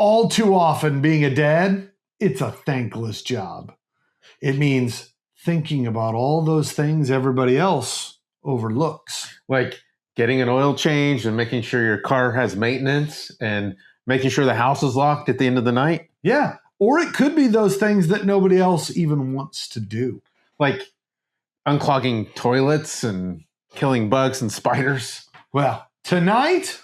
All too often, being a dad, it's a thankless job. It means thinking about all those things everybody else overlooks. Like getting an oil change and making sure your car has maintenance and making sure the house is locked at the end of the night. Yeah. Or it could be those things that nobody else even wants to do. Like unclogging toilets and killing bugs and spiders. Well, tonight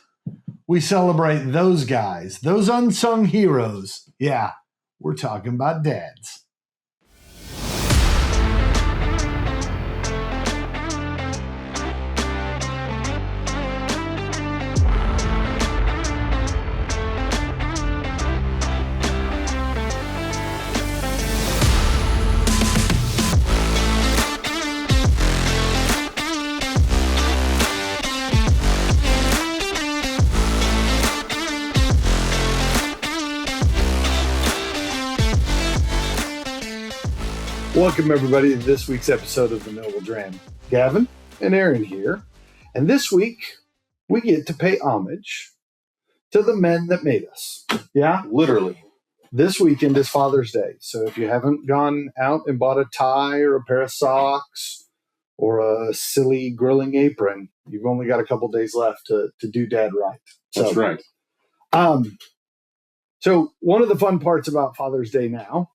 we celebrate those guys, those unsung heroes. Yeah, we're talking about dads. Welcome, everybody, to this week's episode of the Noble Dram. Gavin and Aaron here. And this week, we get to pay homage to the men that made us. Yeah? Literally. This weekend is Father's Day. So if you haven't gone out and bought a tie or a pair of socks or a silly grilling apron, you've only got a couple days left to do dad right. That's right. So one of the fun parts about Father's Day now,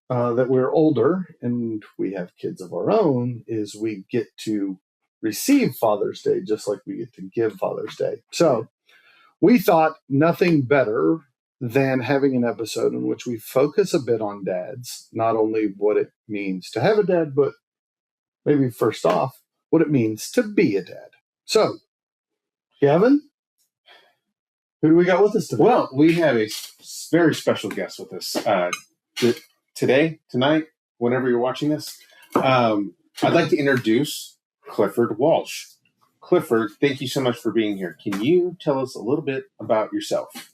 that we're older and we have kids of our own, is we get to receive Father's Day just like we get to give Father's Day. So we thought nothing better than having an episode in which we focus a bit on dads, not only what it means to have a dad, but maybe first off, what it means to be a dad. So, Gavin, who do we got with us today? Well, we have a very special guest with us. Tonight, whenever you're watching this, I'd like to introduce Clifford Walsh. Clifford, thank you so much for being here. Can you tell us a little bit about yourself?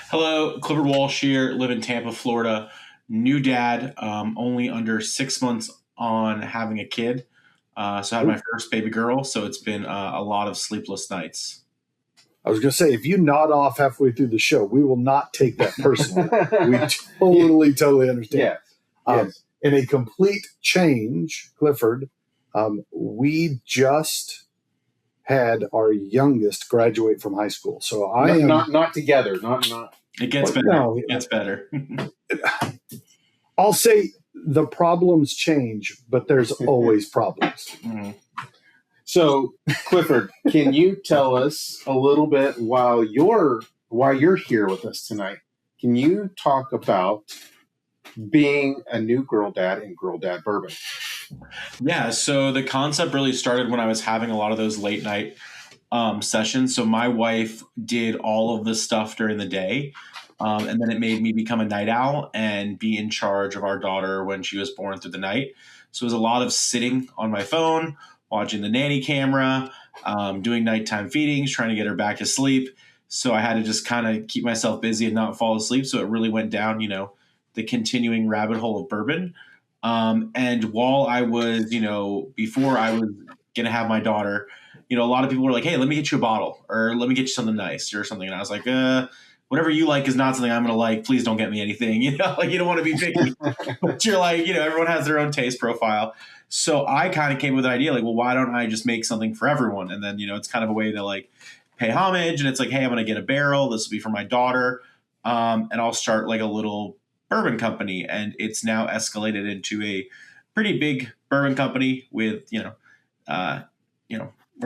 Hello, Clifford Walsh here, live in Tampa, Florida. New dad, only under 6 months on having a kid. So I had my first baby girl, so it's been a lot of sleepless nights. I was going to say, if you nod off halfway through the show, we will not take that personally. We totally understand. Yes. In a complete change, Clifford, we just had our youngest graduate from high school. So not together. Not. It gets better. No, it gets better. I'll say the problems change, but there's always problems. Mm-hmm. So, Clifford, can you tell us a little bit while you're here with us tonight? Can you talk about being a new girl dad in Girl Dad Bourbon? Yeah, so the concept really started when I was having a lot of those late night sessions. So my wife did all of the stuff during the day, and then it made me become a night owl and be in charge of our daughter when she was born through the night. So it was a lot of sitting on my phone, watching the nanny camera, doing nighttime feedings, trying to get her back to sleep. So I had to just kind of keep myself busy and not fall asleep. So it really went down, the continuing rabbit hole of bourbon. And while I was, before I was going to have my daughter, a lot of people were like, hey, let me get you a bottle or let me get you something nice or something. And I was like, whatever you like is not something I'm going to like. Please don't get me anything, you don't want to be picky, but you're like, everyone has their own taste profile. So I kind of came with an idea like, well, why don't I just make something for everyone? And then, it's kind of a way to like pay homage. And it's like, hey, I'm going to get a barrel. This will be for my daughter. And I'll start like a little bourbon company. And it's now escalated into a pretty big bourbon company with, we're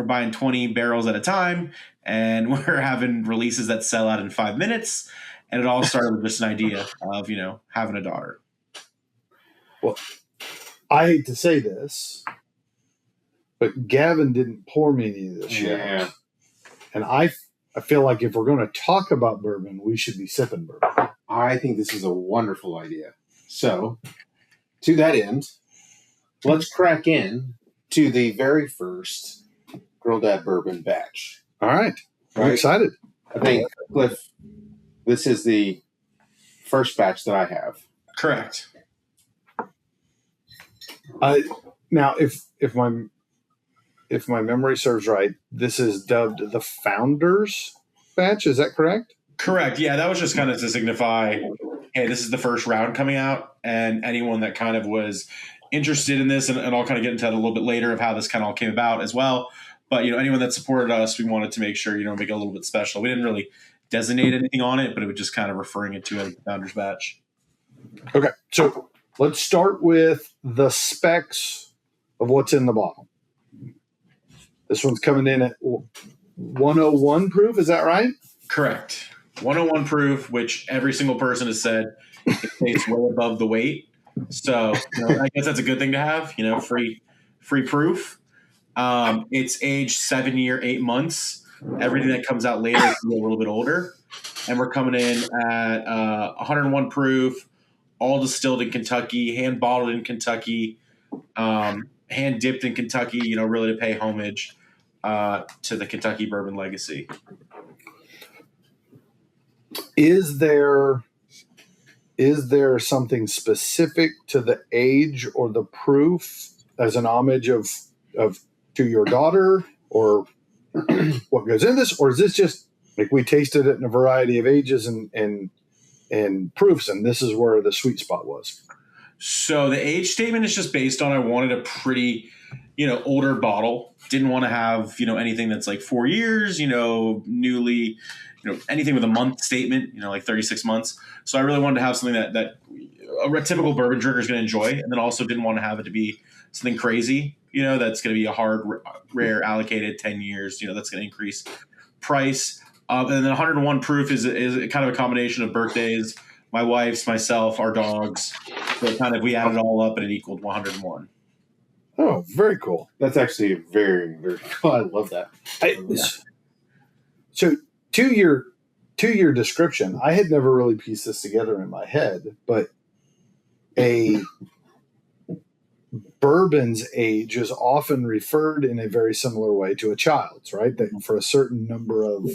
buying 20 barrels at a time and we're having releases that sell out in 5 minutes. And it all started with just an idea of, having a daughter. Well, I hate to say this, but Gavin didn't pour me any of this yet. And I feel like if we're going to talk about bourbon, we should be sipping bourbon. I think this is a wonderful idea. So, to that end, let's crack in to the very first Girl Dad Bourbon batch. All right. I'm excited. I think, Cliff, this is the first batch that I have. Correct. Now, if my memory serves right, this is dubbed the Founders batch. Is that correct? Correct. Yeah, that was just kind of to signify, hey, this is the first round coming out, and anyone that kind of was interested in this, and I'll kind of get into that a little bit later of how this kind of all came about as well. But anyone that supported us, we wanted to make sure make it a little bit special. We didn't really designate anything on it, but it was just kind of referring it to as the Founders Batch. Okay, so let's start with the specs of what's in the bottle. This one's coming in at 101 proof. Is that right? Correct. 101 proof, which every single person has said it tastes way above the weight. So I guess that's a good thing to have. Free proof. It's aged 7 year, 8 months. Everything that comes out later is a little bit older, and we're coming in at 101 proof, all distilled in Kentucky, hand bottled in Kentucky, hand dipped in Kentucky. Really to pay homage to the Kentucky bourbon legacy. Is there something specific to the age or the proof as an homage of to your daughter, or what goes in this, or is this just like we tasted it in a variety of ages and proofs, and this is where the sweet spot was? So the age statement is just based on I wanted a pretty, older bottle. Didn't want to have, anything that's like 4 years, newly, anything with a month statement, like 36 months. So I really wanted to have something that a typical bourbon drinker is going to enjoy, and then also didn't want to have it to be something crazy, that's going to be a hard, rare, allocated 10 years, that's going to increase price. And then 101 proof is kind of a combination of birthdays, my wife's, myself, our dogs. So kind of we added it all up and it equaled 101. Oh, very cool. That's actually very, very cool. I love that. So to your description, I had never really pieced this together in my head, but a bourbon's age is often referred in a very similar way to a child's, right? That for a certain number of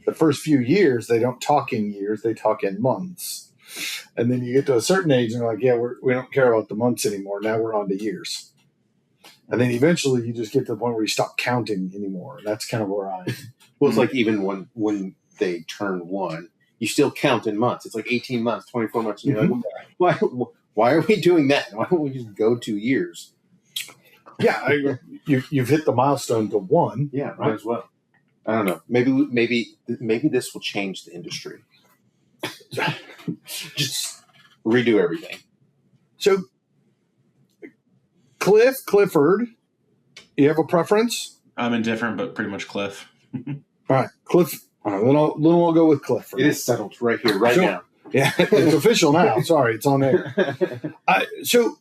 the first few years, they don't talk in years, they talk in months. And then you get to a certain age and they're like, yeah, we don't care about the months anymore. Now we're on to years. And then eventually you just get to the point where you stop counting anymore. And that's kind of where I am. Well, it's like even when they turn 1, you still count in months. It's like 18 months, 24 months. And you're like, why are we doing that? Why don't we just go 2 years? Yeah, you've hit the milestone to 1. Yeah, might as well. I don't know. Maybe this will change the industry. Just redo everything. So, Clifford, you have a preference? I'm indifferent, but pretty much Cliff. All right, Cliff. All right, then I'll go with Cliff. It is settled right here, right now. Yeah, it's official now. Sorry, it's on air. So,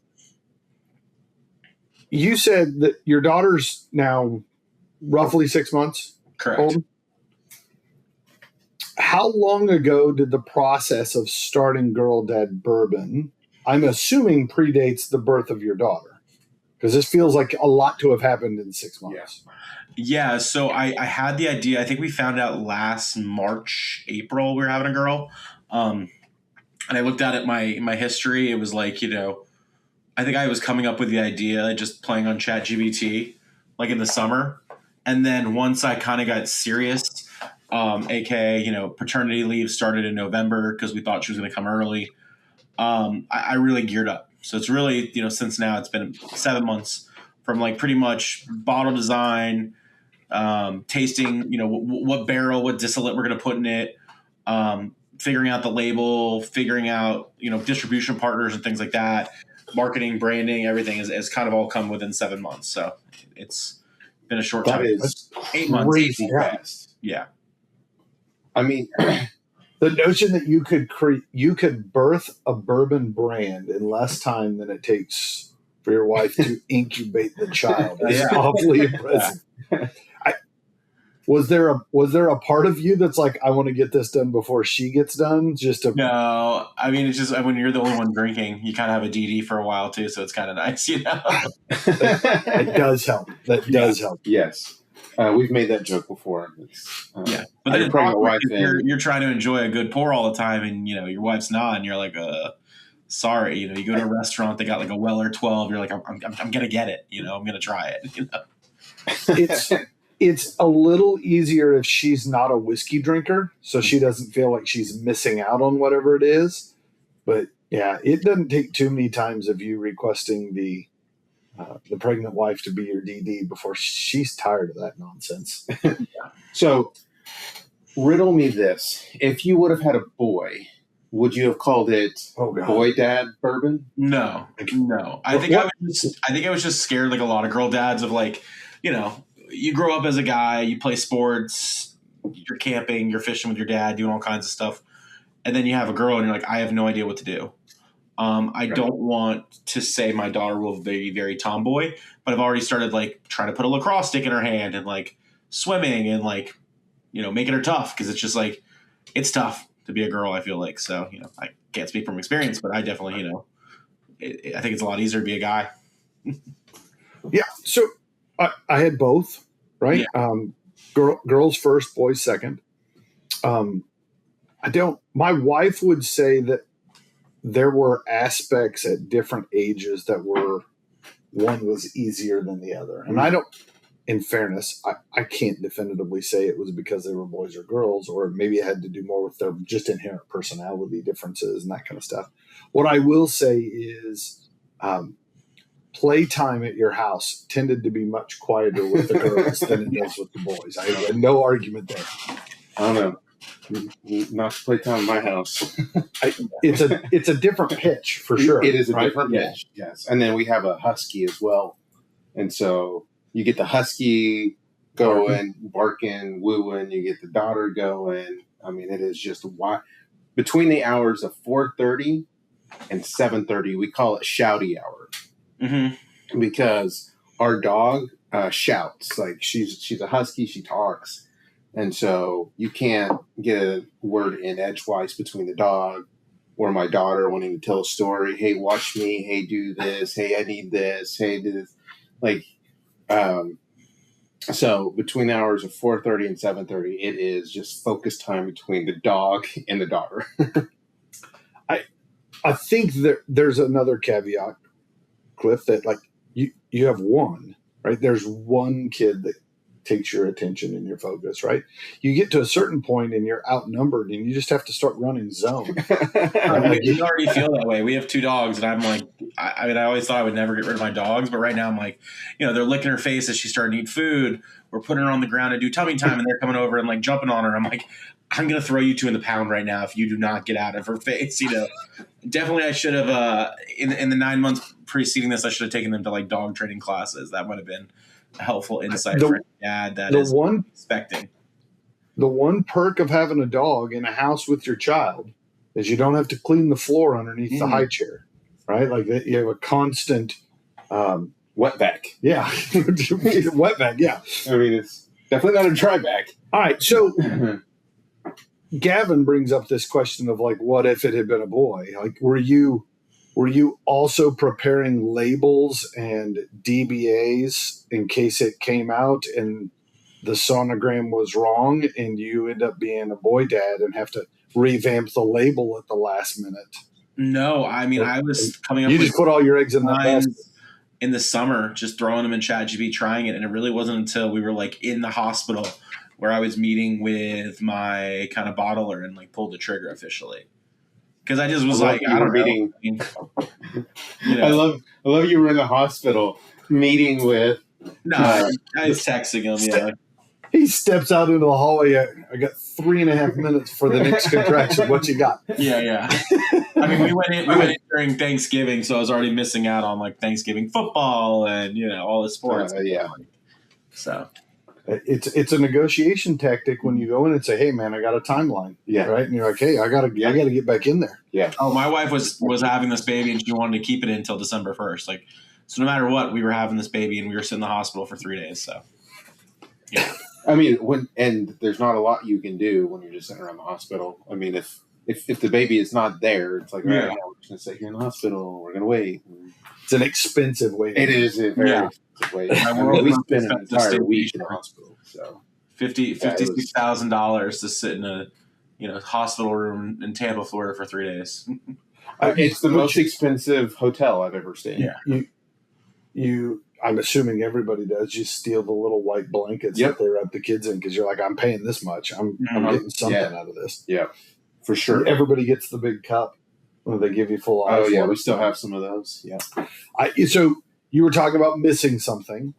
you said that your daughter's now roughly 6 months Correct. old. How long ago did the process of starting Girl Dad Bourbon, I'm assuming, predates the birth of your daughter? Because this feels like a lot to have happened in 6 months. Yeah, so I had the idea. I think we found out last March, April, we were having a girl. And I looked at it, my history. It was like, I think I was coming up with the idea just playing on ChatGPT, like in the summer. And then once I kind of got serious, aka, paternity leave started in November because we thought she was going to come early. I really geared up. So it's really, since now it's been 7 months from like pretty much bottle design, tasting, what barrel, what distillate we're going to put in it, figuring out the label, figuring out, distribution partners and things like that, marketing, branding, everything is kind of all come within 7 months. So it's been a short time. That is 8 months. crazy fast. Yeah. I mean, the notion that you could birth a bourbon brand in less time than it takes for your wife to incubate the child is awfully impressive. Was there a part of you that's like, I want to get this done before she gets done? No, I mean, it's just when you're the only one drinking, you kind of have a DD for a while too, so it's kind of nice, It does help. That does help. Yes. We've made that joke before. But then it's awkward if you're trying to enjoy a good pour all the time, and your wife's not, and you're like, sorry. You go to a restaurant, they got like a Weller 12. You're like, I'm gonna get it. I'm gonna try it. It's a little easier if she's not a whiskey drinker, so she doesn't feel like she's missing out on whatever it is. But yeah, it doesn't take too many times of you requesting the pregnant wife to be your DD before she's tired of that nonsense. So, riddle me this: if you would have had a boy, would you have called it Boy Dad Bourbon? No. I think I was just scared, like a lot of girl dads, of like, you grow up as a guy, you play sports, you're camping, you're fishing with your dad, doing all kinds of stuff, and then you have a girl, and you're like, I have no idea what to do. I don't want to say my daughter will be very tomboy, but I've already started like trying to put a lacrosse stick in her hand and like swimming and like, making her tough, because it's just like, it's tough to be a girl, I feel like. So, I can't speak from experience, but I definitely, I think it's a lot easier to be a guy. Yeah. So I had both, right? Yeah. Girls first, boys second. My wife would say that there were aspects at different ages that one was easier than the other. And I don't, in fairness, I can't definitively say it was because they were boys or girls, or maybe it had to do more with their just inherent personality differences and that kind of stuff. What I will say is playtime at your house tended to be much quieter with the girls than it does with the boys. I had no argument there. I don't know. Not to play time in my house. It's a different pitch for sure. It is a different pitch, yes. And then we have a husky as well, and so you get the husky going, barking, wooing. You get the daughter going. I mean, it is just between the hours of 4:30 and 7:30. We call it shouty hour, because our dog shouts. Like she's a husky. She talks. And so you can't get a word in edgewise between the dog or my daughter wanting to tell a story. Hey, watch me. Hey, do this. Hey, I need this. Hey, do this. Like, so between the hours of 4:30 and 7:30, it is just focus time between the dog and the daughter. I think there's another caveat, Cliff, that like you have one, right? There's one kid that takes your attention and your focus, right? You get to a certain point and you're outnumbered and you just have to start running zone. You already feel that way. We have 2 dogs, and I'm like, I always thought I would never get rid of my dogs, but right now I'm like, they're licking her face as she's starting to eat food. We're putting her on the ground to do tummy time, and they're coming over and like jumping on her. I'm like, I'm going to throw you 2 in the pound right now if you do not get out of her face. Definitely I should have, in the 9 months preceding this, I should have taken them to like dog training classes. That would have been a helpful insight for a dad that is expecting. The one perk of having a dog in a house with your child is you don't have to clean the floor underneath the high chair, right? Like you have a constant wetback. Yeah. Wetback, yeah. I mean, it's definitely not a dry back. All right. So Gavin brings up this question of like, what if it had been a boy? Like, were you also preparing labels and DBAs in case it came out and the sonogram was wrong and you end up being a boy dad and have to revamp the label at the last minute? No, I mean, I was coming up with just put all your eggs in that basket. In the summer, just throwing them in ChatGPT, trying it. And it really wasn't until we were like in the hospital where I was meeting with my kind of bottler and like pulled the trigger officially. Because I just was like, I don't know. I love you were in the hospital meeting with. No, I was texting him. Yeah, he steps out into the hallway. I got 3.5 minutes for the next contraction. What you got? Yeah. I mean, we went in during Thanksgiving, so I was already missing out on like Thanksgiving football and all the sports. So. It's a negotiation tactic when you go in and say, "Hey, man, I got a timeline." Yeah. Right. And you're like, "Hey, I gotta get back in there." Yeah. Oh, my wife was having this baby and she wanted to keep it until December 1st. Like, so no matter what, we were having this baby and we were sitting in the hospital for 3 days. So, yeah. I mean, and there's not a lot you can do when you're just sitting around the hospital. I mean, if the baby is not there, it's like, all right, we're just gonna sit here in the hospital. We're gonna wait. It's an expensive wait. It is a very expensive wait. We spent an entire week in the hospital. So $56,000 to sit in a hospital room in Tampa, Florida for 3 days. It's the most expensive hotel I've ever stayed in. Yeah. I'm assuming everybody does. You steal the little white blankets that they wrap the kids in because you're like, I'm paying this much. I'm getting something out of this. Yeah, for sure. Everybody gets the big cup when they give you full ice. Oh yeah, we still have some of those. Yeah. So you were talking about missing something.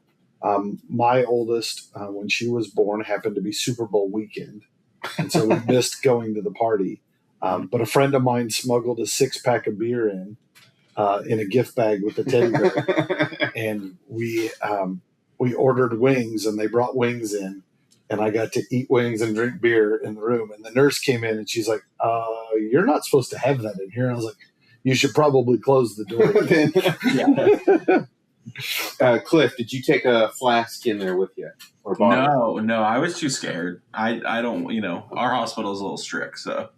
My oldest, when she was born, happened to be Super Bowl weekend, and so we missed going to the party. But a friend of mine smuggled a 6-pack of beer in a gift bag with a teddy bear, and we ordered wings, and they brought wings in, and I got to eat wings and drink beer in the room. And the nurse came in, and she's like, "You're not supposed to have that in here." And I was like, "You should probably close the door." Cliff, did you take a flask in there with you? Or No, I was too scared. I don't, our hospital is a little strict, so.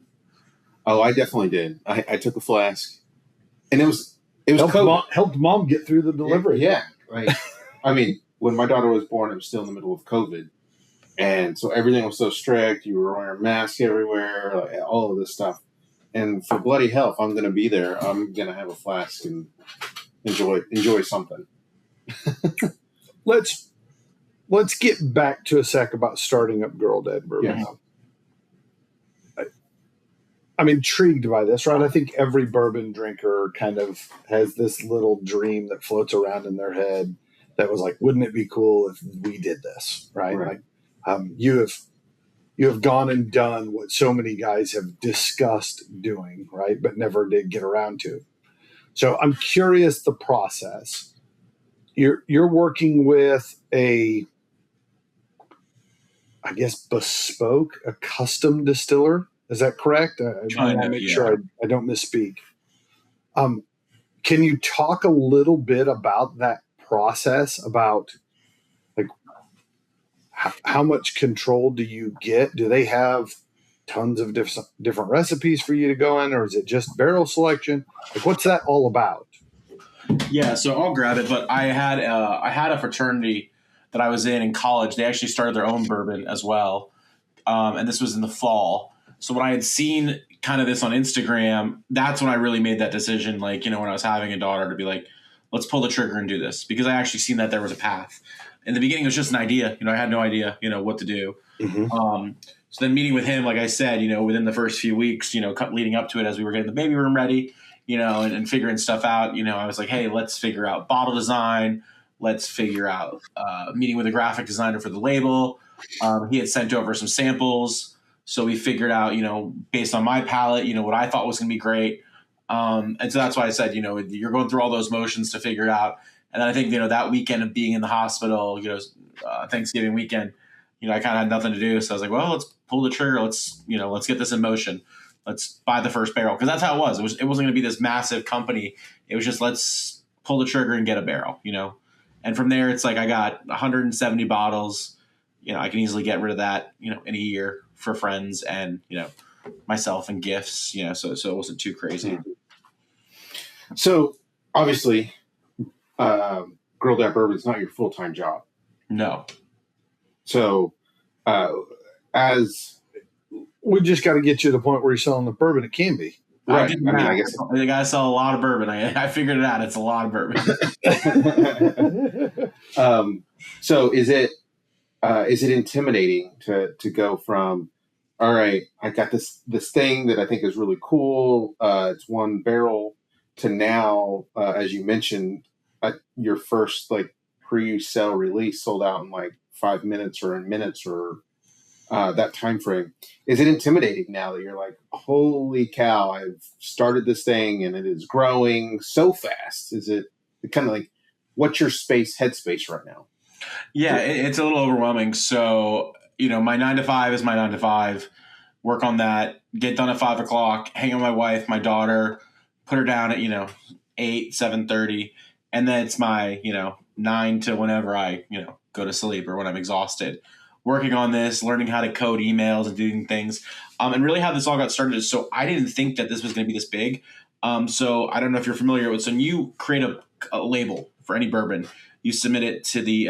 Oh, I definitely did. I took a flask, and it was helped mom get through the delivery. Yeah, right. I mean, when my daughter was born, it was still in the middle of COVID, and so everything was so strict. You were wearing masks everywhere, like, all of this stuff. And for bloody hell, if I'm going to be there, I'm going to have a flask and enjoy something. Let's get back to a sec about starting up Girl Dad Bourbon. Yeah. I'm intrigued by this, right? I think every bourbon drinker kind of has this little dream that floats around in their head that was like, wouldn't it be cool if we did this, right? Like, you have gone and done what so many guys have discussed doing, right? But never did get around to. So I'm curious the process. You're working with a bespoke, a custom distiller. Is that correct? I want to make sure I don't misspeak. Can you talk a little bit about that process, about like how much control do you get? Do they have tons of different recipes for you to go in, or is it just barrel selection? Like, what's that all about? Yeah, so I'll grab it. But I had a fraternity that I was in college. They actually started their own bourbon as well, and this was in the fall. So when I had seen kind of this on Instagram, that's when I really made that decision. Like, when I was having a daughter, to be like, let's pull the trigger and do this, because I actually seen that there was a path. In the beginning, it was just an idea. I had no idea, what to do. Mm-hmm. So then meeting with him, like I said, within the first few weeks, leading up to it, as we were getting the baby room ready, and figuring stuff out, I was like, hey, let's figure out bottle design. Let's figure out meeting with a graphic designer for the label. He had sent over some samples. So we figured out, based on my palate, what I thought was going to be great. And so that's why I said, you're going through all those motions to figure it out. And then I think, that weekend of being in the hospital, Thanksgiving weekend, I kind of had nothing to do. So I was like, well, let's pull the trigger. Let's get this in motion. Let's buy the first barrel. Because that's how it was. It wasn't going to be this massive company. It was just, let's pull the trigger and get a barrel, And from there, it's like I got 170 bottles. I can easily get rid of that, in a year for friends and, myself and gifts, so it wasn't too crazy. So obviously, Girl Dad Bourbon is not your full-time job. No. So as we just got to get you to the point where you're selling the bourbon, it can be. Right. I guess you got to sell a lot of bourbon. I figured it out. It's a lot of bourbon. So is it intimidating to go from, all right, I got this thing that I think is really cool. It's one barrel, to now, as you mentioned, your first pre-sale release sold out in 5 minutes or in minutes or that time frame. Is it intimidating now that you're like, holy cow, I've started this thing and it is growing so fast? Is it kind of what's your headspace right now? Yeah, it's a little overwhelming. So, my 9 to 5 is my 9 to 5. Work on that, get done at 5 o'clock, hang on my wife, my daughter, put her down at, 8, 7:30. And then it's my, 9 to whenever I, go to sleep or when I'm exhausted. Working on this, learning how to code emails and doing things. And really how this all got started is, so I didn't think that this was going to be this big. So I don't know if you're familiar with, so when you create a label for any bourbon, you submit it to the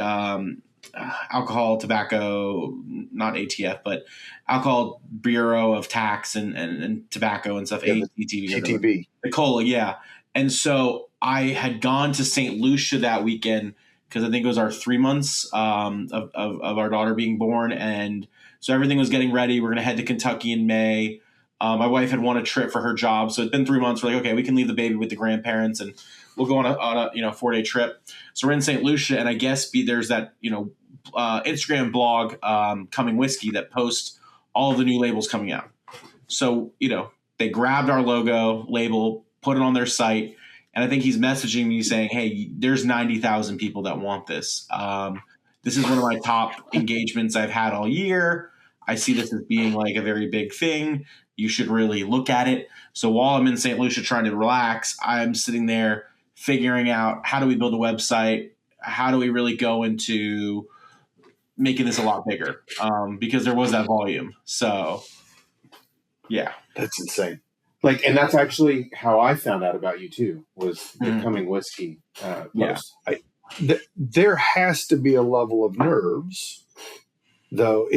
Alcohol, Tobacco, not ATF, but Alcohol Bureau of Tax and Tobacco and stuff. Yeah, ATV. The COLA, yeah. And so I had gone to St. Lucia that weekend because I think it was our 3 months of our daughter being born. And so everything was getting ready. We're going to head to Kentucky in May. My wife had won a trip for her job. So it's been 3 months. We're like, okay, we can leave the baby with the grandparents and we'll go on a 4-day trip. So we're in St. Lucia, and I guess there's that, Instagram blog, Coming Whiskey, that posts all of the new labels coming out. So, they grabbed our logo label, put it on their site. And I think he's messaging me saying, hey, there's 90,000 people that want this. This is one of my top engagements I've had all year. I see this as being like a very big thing. You should really look at it. So while I'm in St. Lucia trying to relax, I'm sitting there figuring out, how do we build a website? How do we really go into making this a lot bigger? Because there was that volume. So, yeah. That's insane. And that's actually how I found out about you too, was the Coming Whiskey post. There has to be a level of nerves, though.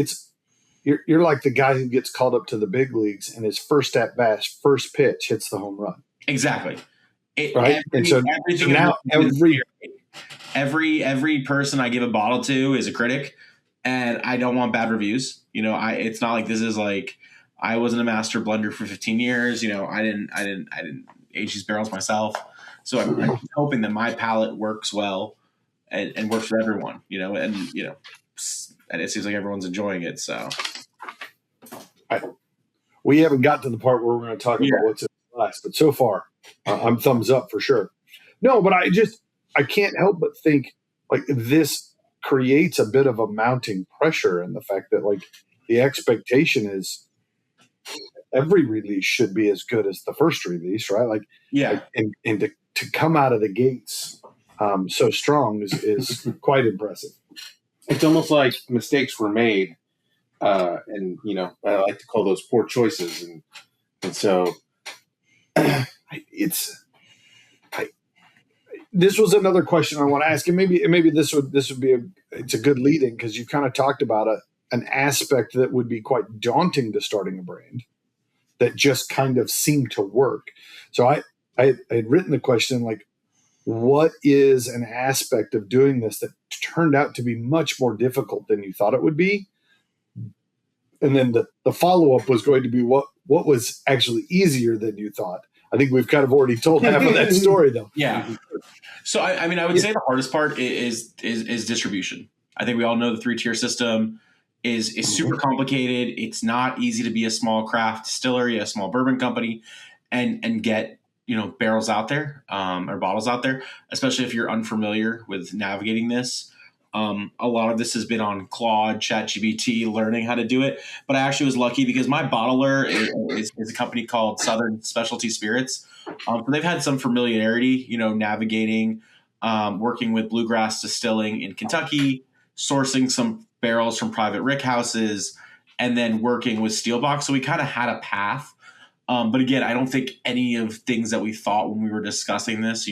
You're like the guy who gets called up to the big leagues and his first at bat, first pitch hits the home run. Exactly. Right. Every person I give a bottle to is a critic, and I don't want bad reviews. It's not like this is like, I wasn't a master blender for 15 years. I didn't age these barrels myself. So I'm hoping that my palate works well and works for everyone, and it seems like everyone's enjoying it. So we haven't got to the part where we're going to talk about what's in the glass, but so far I'm thumbs up for sure. No, but I can't help but think like this creates a bit of a mounting pressure in the fact that like the expectation is every release should be as good as the first release, right? Like, yeah. And to come out of the gates so strong is quite impressive. It's almost like mistakes were made. And, I like to call those poor choices. And so this was another question I want to ask, and maybe this would be it's a good lead in, because you kind of talked about an aspect that would be quite daunting to starting a brand that just kind of seemed to work. So I had written the question like, what is an aspect of doing this that turned out to be much more difficult than you thought it would be? And then the follow-up was going to be what was actually easier than you thought. I think we've kind of already told half of that story, though. Yeah. So I would say the hardest part is distribution. I think we all know the 3-tier system is super complicated. It's not easy to be a small craft distillery, a small bourbon company, and get barrels out there or bottles out there, especially if you're unfamiliar with navigating this. A lot of this has been on Claude, ChatGPT, learning how to do it. But I actually was lucky because my bottler is a company called Southern Specialty Spirits. So they've had some familiarity, navigating, working with bluegrass distilling in Kentucky, sourcing some barrels from private rick houses, and then working with Steelbox. So we kind of had a path. But again, I don't think any of things that we thought when we were discussing this,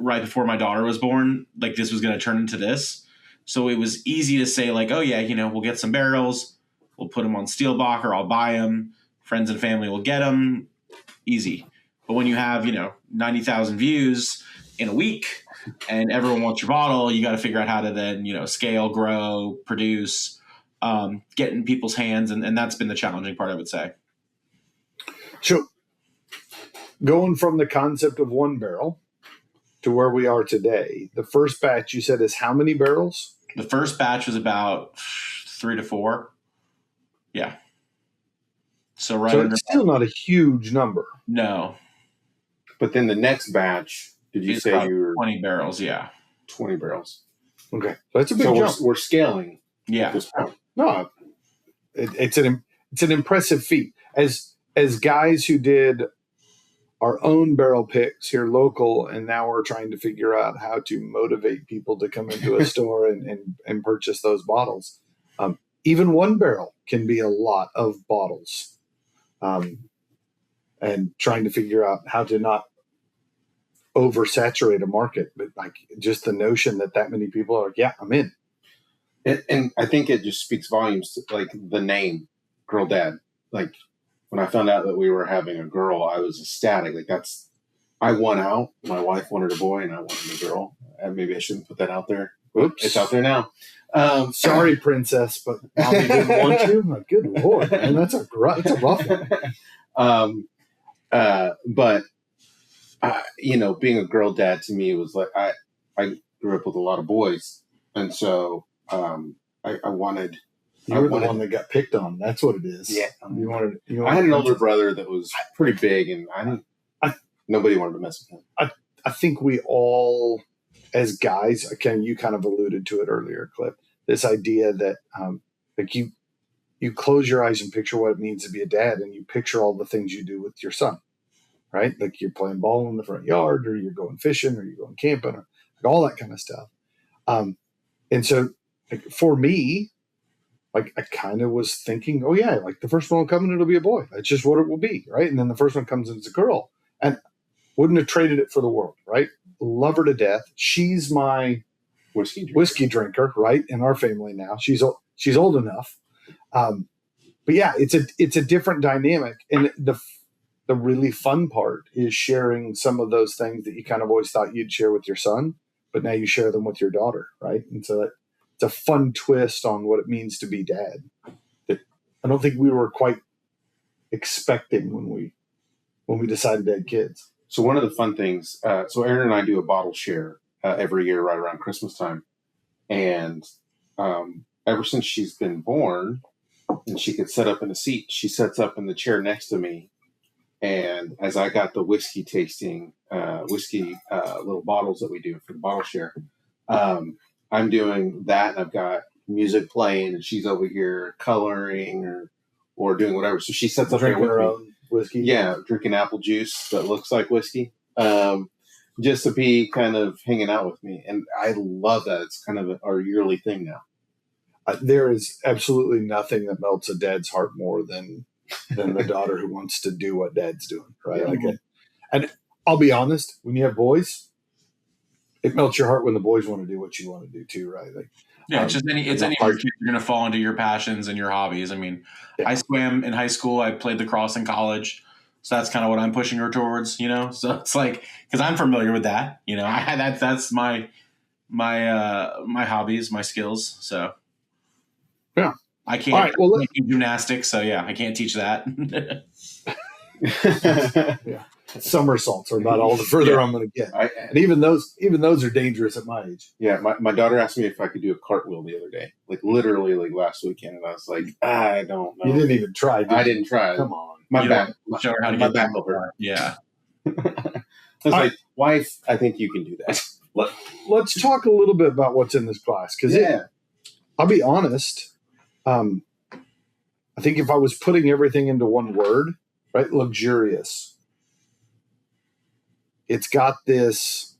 right before my daughter was born, like this was going to turn into this. So it was easy to say like, oh yeah, we'll get some barrels, we'll put them on Steelbox, or I'll buy them. Friends and family will get them. Easy. But when you have, 90,000 views in a week and everyone wants your bottle, you got to figure out how to then, scale, grow, produce, get in people's hands. And that's been the challenging part, I would say. So going from the concept of one barrel to where we are today, the first batch you said is how many barrels? The first batch was about 3 to 4. Yeah. So it's still not a huge number. No. But then the next batch, did you say you were 20 barrels? Yeah. 20 barrels. Okay. So that's a big jump. We're scaling. Yeah. No, it's an impressive feat. As guys who did our own barrel picks here local, and now we're trying to figure out how to motivate people to come into a store and purchase those bottles. Even one barrel can be a lot of bottles. And trying to figure out how to not oversaturate a market, but like just the notion that many people are like, yeah, I'm in. And I think it just speaks volumes to like the name Girl Dad. Like when I found out that we were having a girl, I was ecstatic. Like that's I won out. My wife wanted a boy, and I wanted a girl. Maybe I shouldn't put that out there. Oops, it's out there now. Sorry, princess, but mommy didn't want you. Oh, good Lord, man, that's a rough one. But being a girl dad to me was like I grew up with a lot of boys, and so I wanted. You were the one that got picked on. That's what it is. Yeah, I had an older brother that was pretty big, and nobody wanted to mess with him. I think we all, as guys, you kind of alluded to it earlier, Cliff. This idea that like you close your eyes and picture what it means to be a dad, and you picture all the things you do with your son, right? Like you're playing ball in the front yard, or you're going fishing, or you're going camping, or like all that kind of stuff. And so, like, for me, like I kind of was thinking, oh yeah, like the first one will come and it'll be a boy. That's just what it will be, right? And then the first one comes and it's a girl, and wouldn't have traded it for the world, right? Love her to death. She's my whiskey drinker, right? In our family now, she's old enough. But yeah, it's a different dynamic, and the really fun part is sharing some of those things that you kind of always thought you'd share with your son, but now you share them with your daughter, right? And so it's a fun twist on what it means to be dad that I don't think we were quite expecting when we decided to have kids. So one of the fun things, so Erin and I do a bottle share every year right around Christmas time. And ever since she's been born and she could set up in a seat, she sets up in the chair next to me. And as I got the whiskey tasting, little bottles that we do for the bottle share, I'm doing that, and I've got music playing, and she's over here coloring or doing whatever. So she sets up there with her own whiskey. Yeah, drinking apple juice that looks like whiskey, just to be kind of hanging out with me. And I love that. It's kind of our yearly thing now. There is absolutely nothing that melts a dad's heart more than the daughter who wants to do what dad's doing, right? Yeah. And I'll be honest, when you have boys, it melts your heart when the boys want to do what you want to do too, right? Like, yeah, it's any of your kids are going to fall into your passions and your hobbies. I mean, yeah. I swam in high school. I played lacrosse in college. So that's kind of what I'm pushing her towards, So it's like, because I'm familiar with that, that's my hobbies, my skills. So yeah, I can't do gymnastics. So yeah, I can't teach that. Yeah. Somersaults are about all the further I'm going to get. And even those are dangerous at my age. Yeah. My daughter asked me if I could do a cartwheel the other day, like literally like last weekend. And I was like, I don't know. You didn't even try. I didn't try. Come on. My back. Show her how to my get back over. Yeah. I was like, wife, I think you can do that. Let's talk a little bit about what's in this glass. Because I'll be honest. I think if I was putting everything into one word, right? Luxurious. It's got this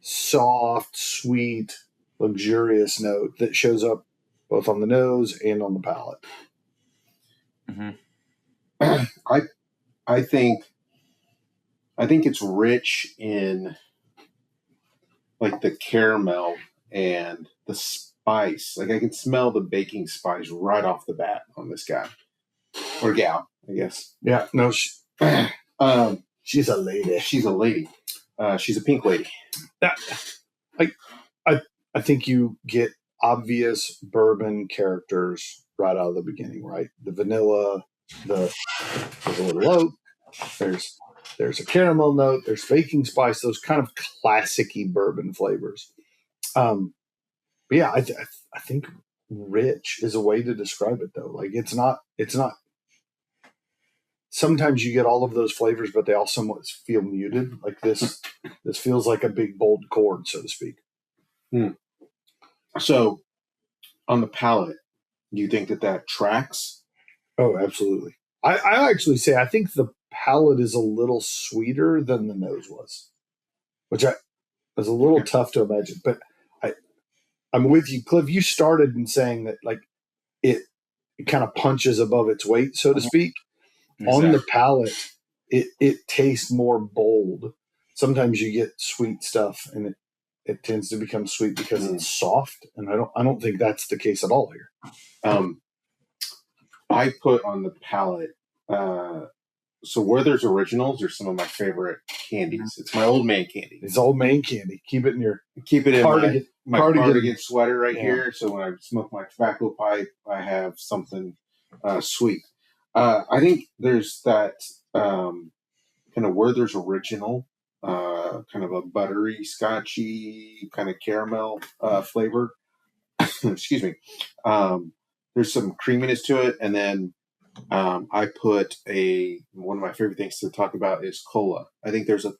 soft, sweet, luxurious note that shows up both on the nose and on the palate. Mm-hmm. I think it's rich in like the caramel and the spice. Like I can smell the baking spice right off the bat on this guy or gal, I guess. Yeah. No. She's a lady. She's a lady. She's a pink lady. I think you get obvious bourbon characters right out of the beginning, right? The vanilla, there's a little oak, there's a caramel note, there's baking spice, those kind of classic-y bourbon flavors. But yeah, I think rich is a way to describe it though. Like it's not. Sometimes you get all of those flavors, but they all somewhat feel muted. Like this feels like a big bold chord, so to speak. So, on the palate, do you think that tracks? Oh, absolutely. I actually say I think the palate is a little sweeter than the nose was, which was a little tough to imagine. But I'm with you, Cliff. You started in saying that like it kind of punches above its weight, so to speak. Exactly. On the palate, it tastes more bold. Sometimes you get sweet stuff, and it tends to become sweet because it's soft. And I don't think that's the case at all here. I put on the palate So Werther's Originals are some of my favorite candies. It's my old man candy. It's old man candy. Keep it in your cardigan, my cardigan sweater right Yeah. here. So when I smoke my tobacco pipe, I have something sweet. I think there's that kind of Werther's Original, kind of a buttery, scotchy, kind of caramel flavor. Excuse me. There's some creaminess to it, and then I put one of my favorite things to talk about is cola. I think there's a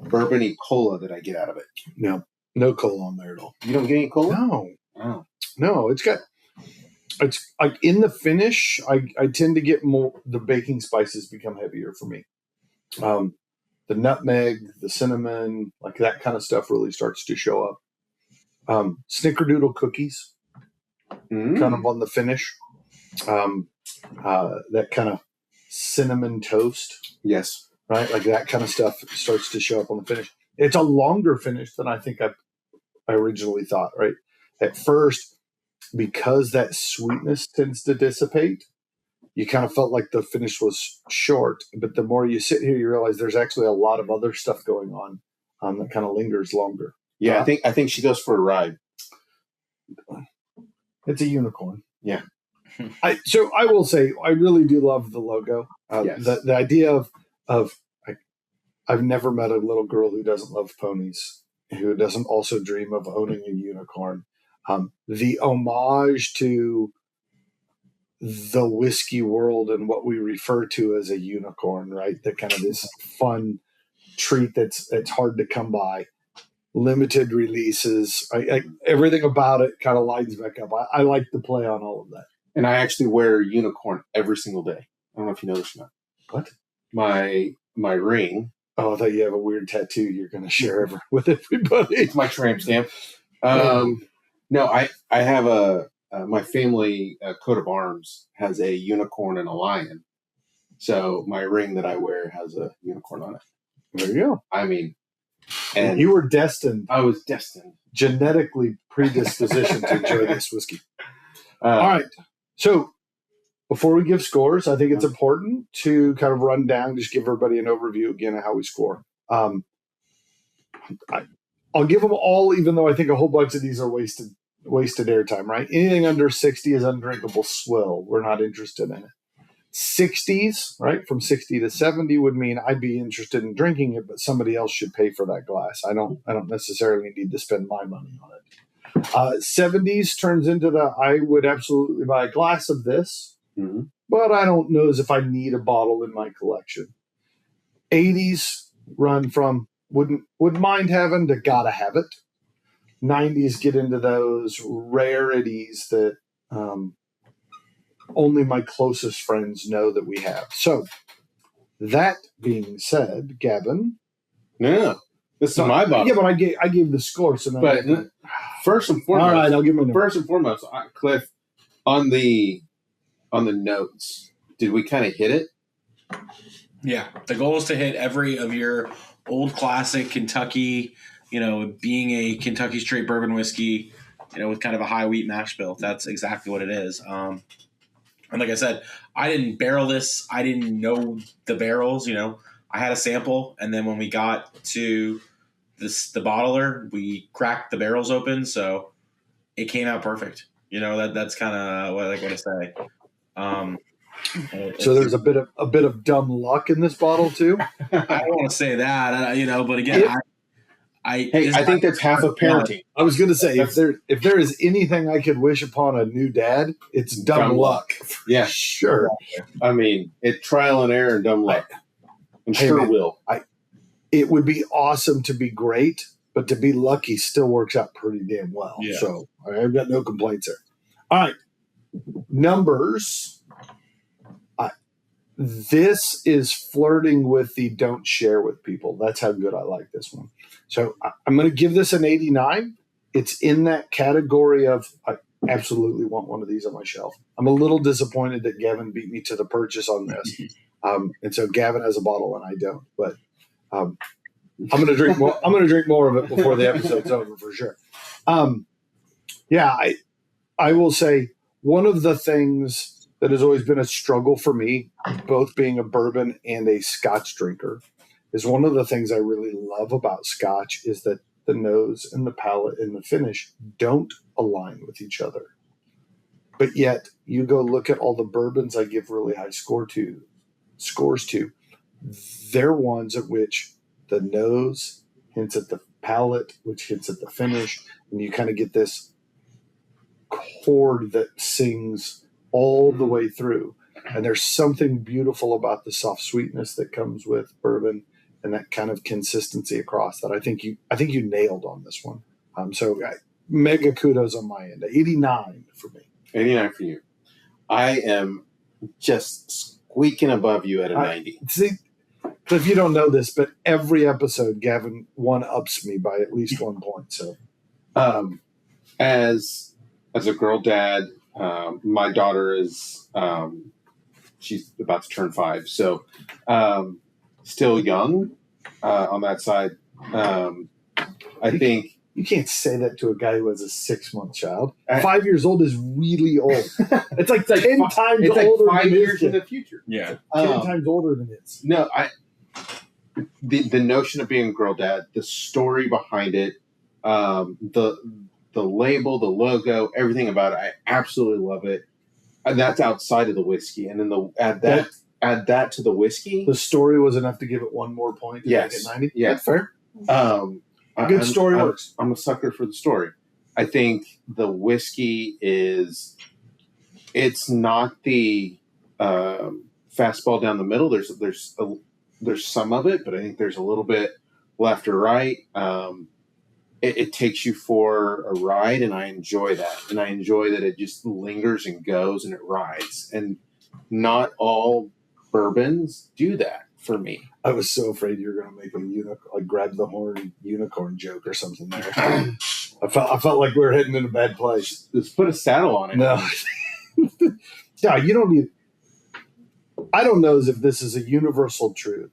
bourbony cola that I get out of it. No cola on there at all. You don't get any cola? No. Oh. No, it's like in the finish, I tend to get more, the baking spices become heavier for me. The nutmeg, the cinnamon, like that kind of stuff really starts to show up. Snickerdoodle cookies, kind of on the finish. That kind of cinnamon toast. Yes. Right? Like that kind of stuff starts to show up on the finish. It's a longer finish than I think I originally thought, right? At first, because that sweetness tends to dissipate, you kind of felt like the finish was short. But the more you sit here, you realize there's actually a lot of other stuff going on that kind of lingers longer. Yeah, I think she goes for a ride. It's a unicorn. Yeah. So I will say, I really do love the logo. Yes. The idea of I've never met a little girl who doesn't love ponies, who doesn't also dream of owning a unicorn. The homage to the whiskey world and what we refer to as a unicorn, right? That kind of this fun treat that's hard to come by. Limited releases, everything about it kind of lines back up. I like the play on all of that. And I actually wear unicorn every single day. I don't know if you know this or not. What? My ring. Oh, I thought you have a weird tattoo you're going to share with everybody. It's my tramp stamp. No, I have my family coat of arms has a unicorn and a lion. So my ring that I wear has a unicorn on it. There you go. I mean, and you were destined. I was destined. Genetically predispositioned to enjoy this whiskey. All right. So before we give scores, I think it's important to kind of run down, just give everybody an overview again of how we score. I'll give them all, even though I think a whole bunch of these are wasted airtime, right? Anything under 60 is undrinkable swill. We're not interested in it. 60s, right? From 60 to 70 would mean I'd be interested in drinking it, but somebody else should pay for that glass. I don't necessarily need to spend my money on it. 70s turns into I would absolutely buy a glass of this, but I don't know as if I need a bottle in my collection. 80s run from wouldn't mind having to gotta have it. 90s get into those rarities that only my closest friends know that we have. So that being said, Gavin. No. This is my bottle. Yeah, but I gave the score. So first and foremost. All right, I'll give my number. First and foremost, Cliff, on the notes, did we kind of hit it? Yeah. The goal is to hit every of your old classic Kentucky, being a Kentucky straight bourbon whiskey, with kind of a high wheat mash bill. That's exactly what it is. And like I said, I didn't barrel this. I didn't know the barrels, I had a sample, and then when we got to the bottler, we cracked the barrels open, so it came out perfect. That's kind of what I gotta say. So there's a bit of dumb luck in this bottle too. I don't want to say that, but again, I think that's half of parenting. I was going to say, if there is anything I could wish upon a new dad, it's dumb luck. Yeah, sure. I mean, it's trial and error and dumb luck. I'm sure it will. It would be awesome to be great, but to be lucky still works out pretty damn well. Yeah. So I've got no complaints there. All right, numbers. This is flirting with the don't share with people. That's how good I like this one. So I'm going to give this an 89. It's in that category of I absolutely want one of these on my shelf. I'm a little disappointed that Gavin beat me to the purchase on this. And so Gavin has a bottle and I don't. But I'm going to drink more. I'm going to drink more of it before the episode's over for sure. I will say one of the things that has always been a struggle for me, both being a bourbon and a Scotch drinker, is one of the things I really love about Scotch is that the nose and the palate and the finish don't align with each other. But yet, you go look at all the bourbons I give really high scores to, they're ones at which the nose hints at the palate, which hints at the finish, and you kind of get this chord that sings all the way through. And there's something beautiful about the soft sweetness that comes with bourbon and that kind of consistency across that I think you nailed on this one. Mega kudos on my end. 89 for me. 89 for you. I am just squeaking above you at a 90. See, if you don't know this, but every episode, Gavin one-ups me by at least 1 point. So, as a girl dad, my daughter is she's about to turn 5, so still young on that side. I think you can't say that to a guy who has a 6-month child. 5 years old is really old. It's like 10 times it's older like 5 than years in the future. Yeah, 10 times older than his. No, the notion of being a girl dad, the story behind it, the label, the logo, everything about it, I absolutely love it. And that's outside of the whiskey, and then add that to the whiskey. The story was enough to give it 1 more point. Yes, make it 90. Yeah, that's fair. Good story works. I'm a sucker for the story. I think the whiskey it's not the fastball down the middle. There's some of it, but I think there's a little bit left or right. It takes you for a ride, and I enjoy that. And I enjoy that it just lingers and goes and it rides. And not all bourbons do that for me. I was so afraid you were going to make a grab the horn unicorn joke or something there. I felt like we were heading in a bad place. Let's put a saddle on it. No. No, you don't need. I don't know as if this is a universal truth,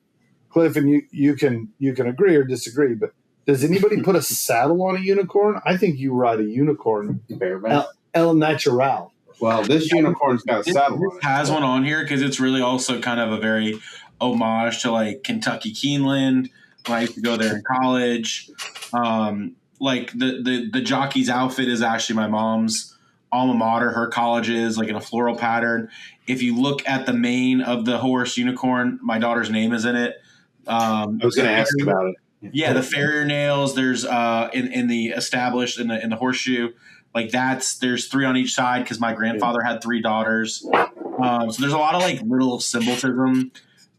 Cliff, and you can agree or disagree. But does anybody put a saddle on a unicorn? I think you ride a unicorn bareback. El natural. Well, this unicorn's got a saddle on it. Has one on here because it's really also kind of a very homage to like Kentucky Keeneland when I used to go there in college. Like the jockey's outfit is actually my mom's alma mater. Her college is like in a floral pattern. If you look at the mane of the horse unicorn, my daughter's name is in it. I was going to ask about it. Yeah, the farrier nails. There's in the established in the horseshoe. Like there's 3 on each side because my grandfather had 3 daughters. So there's a lot of like little symbolism.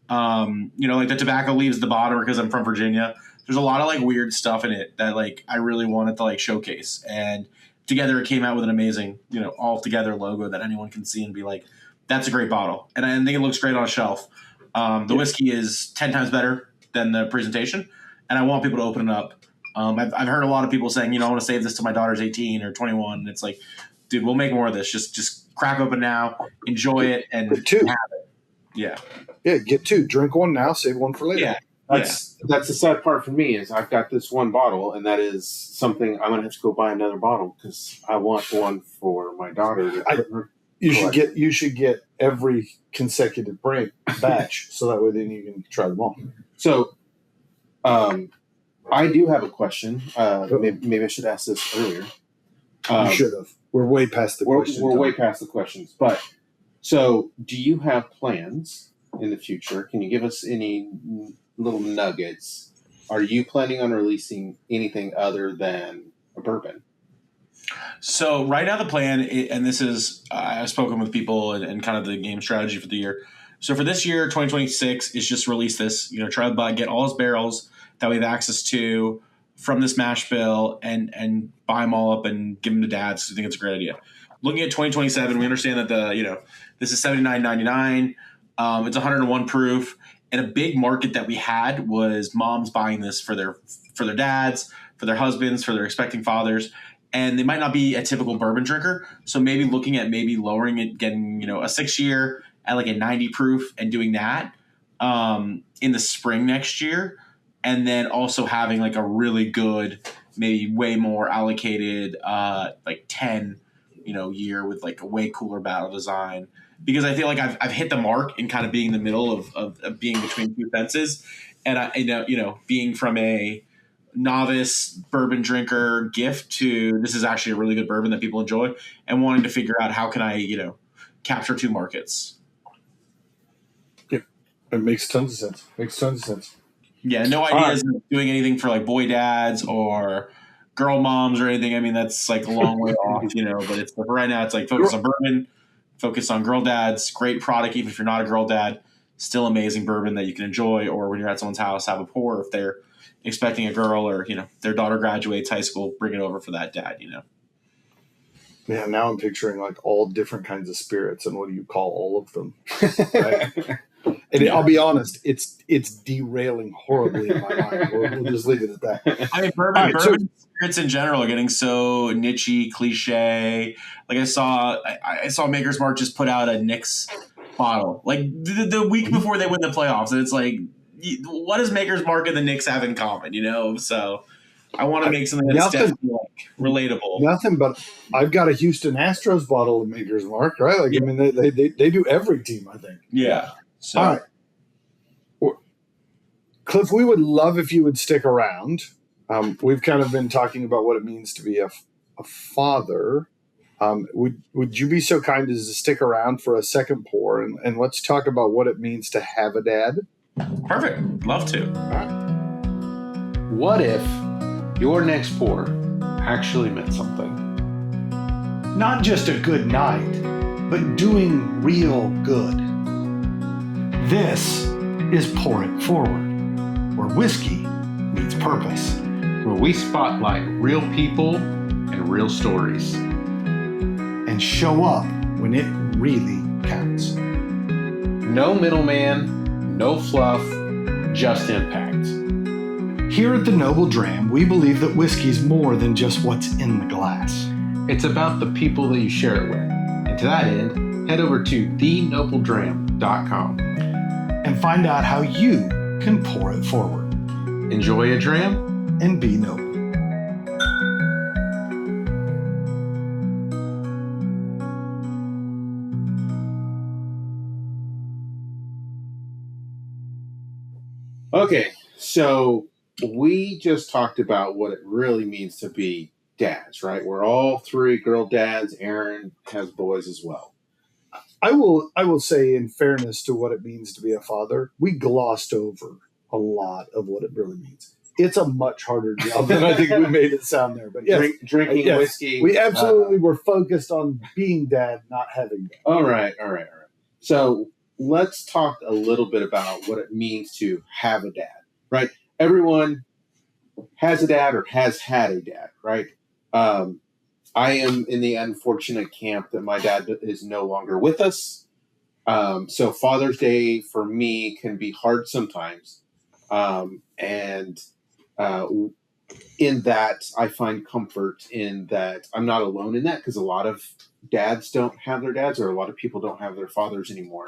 Like the tobacco leaves the bottom because I'm from Virginia. There's a lot of like weird stuff in it that like I really wanted to like showcase. And together it came out with an amazing, all together logo that anyone can see and be like, that's a great bottle. And I think it looks great on a shelf. The whiskey is 10 times better than the presentation. And I want people to open it up. I've heard a lot of people saying, I want to save this till my daughter's 18 or 21. And it's like, dude, we'll make more of this. Just crack open now, enjoy it, and get 2. Have it. Yeah. Yeah, get 2. Drink 1 now, save 1 for later. Yeah. That's the sad part for me is I've got this 1 bottle, and that is something I'm going to have to go buy another bottle because I want one for my daughter. You should get every consecutive batch so that way then you can try them all. So, I do have a question. Maybe I should ask this earlier. You should have. We're way past the questions. We're way past the questions. But so, do you have plans in the future? Can you give us any little nuggets? Are you planning on releasing anything other than a bourbon? So right now the plan, and this is I've spoken with people and kind of the game strategy for the year. So for this year, 2026, is just release this. Try to get all his barrels that we have access to from this mash bill and buy them all up and give them to dads because I think it's a great idea. Looking at 2027, we understand that this is $79.99. It's 101 proof, and a big market that we had was moms buying this for their dads, for their husbands, for their expecting fathers, and they might not be a typical bourbon drinker. So maybe looking at lowering it, getting a 6-year at like a 90 proof, and doing that in the spring next year, and then also having like a really good, maybe way more allocated like 10 year with like a way cooler battle design. because I feel like I've hit the mark in kind of being in the middle of being between two fences, and being from a novice bourbon drinker gift to this is actually a really good bourbon that people enjoy, and wanting to figure out how can I capture two markets. Yeah, it makes tons of sense. Yeah, no ideas of doing anything for like boy dads or girl moms or anything. I mean, that's like a long way off, but it's for right now. It's like focus on bourbon, focus on girl dads. Great product, even if you're not a girl dad, still amazing bourbon that you can enjoy. Or when you're at someone's house, have a pour if they're expecting a girl or their daughter graduates high school, bring it over for that dad. Yeah, now I'm picturing like all different kinds of spirits, and what do you call all of them? Right? And I'll be honest, it's derailing horribly in my mind. We'll just leave it at that. I mean, bourbon spirits in general are getting so niche-y, cliche. Like I saw Maker's Mark just put out a Knicks bottle like the week before they win the playoffs, and it's like, what does Maker's Mark and the Knicks have in common? So I want to make something that's definitely like relatable. Nothing, but I've got a Houston Astros bottle of Maker's Mark, right? Like, yeah. I mean, they do every team, I think. Yeah. So. All right. Cliff, we would love if you would stick around. We've kind of been talking about what it means to be a father. Would you be so kind as to stick around for a second pour, and let's talk about what it means to have a dad? Perfect. Love to. All right. What if your next pour actually meant something? Not just a good night, but doing real good. This is Pour It Forward, where whiskey meets purpose. Where we spotlight real people and real stories. And show up when it really counts. No middleman, no fluff, just impact. Here at the Noble Dram, we believe that whiskey's more than just what's in the glass. It's about the people that you share it with. And to that end, head over to thenobledram.com and find out how you can pour it forward. Enjoy a dram and be noble. Okay, so we just talked about what it really means to be dads, right? We're all three girl dads. Aaron has boys as well. I will say, in fairness to what it means to be a father, we glossed over a lot of what it really means. It's a much harder job than I think we made it sound there. But yes, drinking whiskey. We absolutely were focused on being dad, not having dad. All right. So let's talk a little bit about what it means to have a dad, right? Everyone has a dad or has had a dad, right? I am in the unfortunate camp that my dad is no longer with us. So Father's Day for me can be hard sometimes. And in that, I find comfort in that I'm not alone in that, because a lot of dads don't have their dads, or a lot of people don't have their fathers anymore.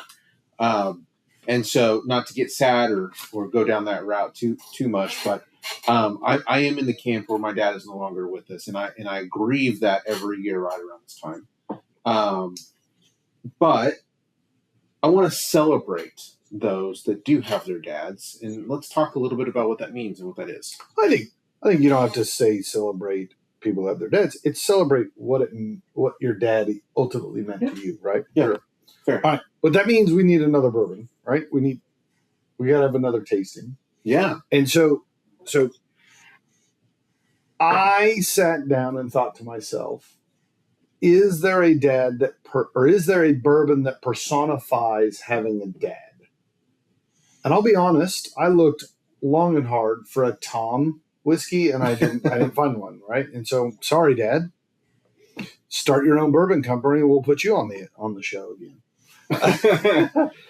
And so, not to get sad or go down that route too much, but I am in the camp where my dad is no longer with us, and I grieve that every year right around this time. But I want to celebrate those that do have their dads, and let's talk a little bit about what that means and what that is. I think you don't have to say celebrate people who have their dads. It's celebrate what your dad ultimately meant to you, right? Yeah. Sure. Fair. All right. But that means we need another bourbon, right? We got to have another tasting. Yeah. And so I sat down and thought to myself, is there a dad or is there a bourbon that personifies having a dad? And I'll be honest, I looked long and hard for a Tom whiskey, and I didn't find one, right? And so, sorry, Dad. Start your own bourbon company. We'll put you on the show again.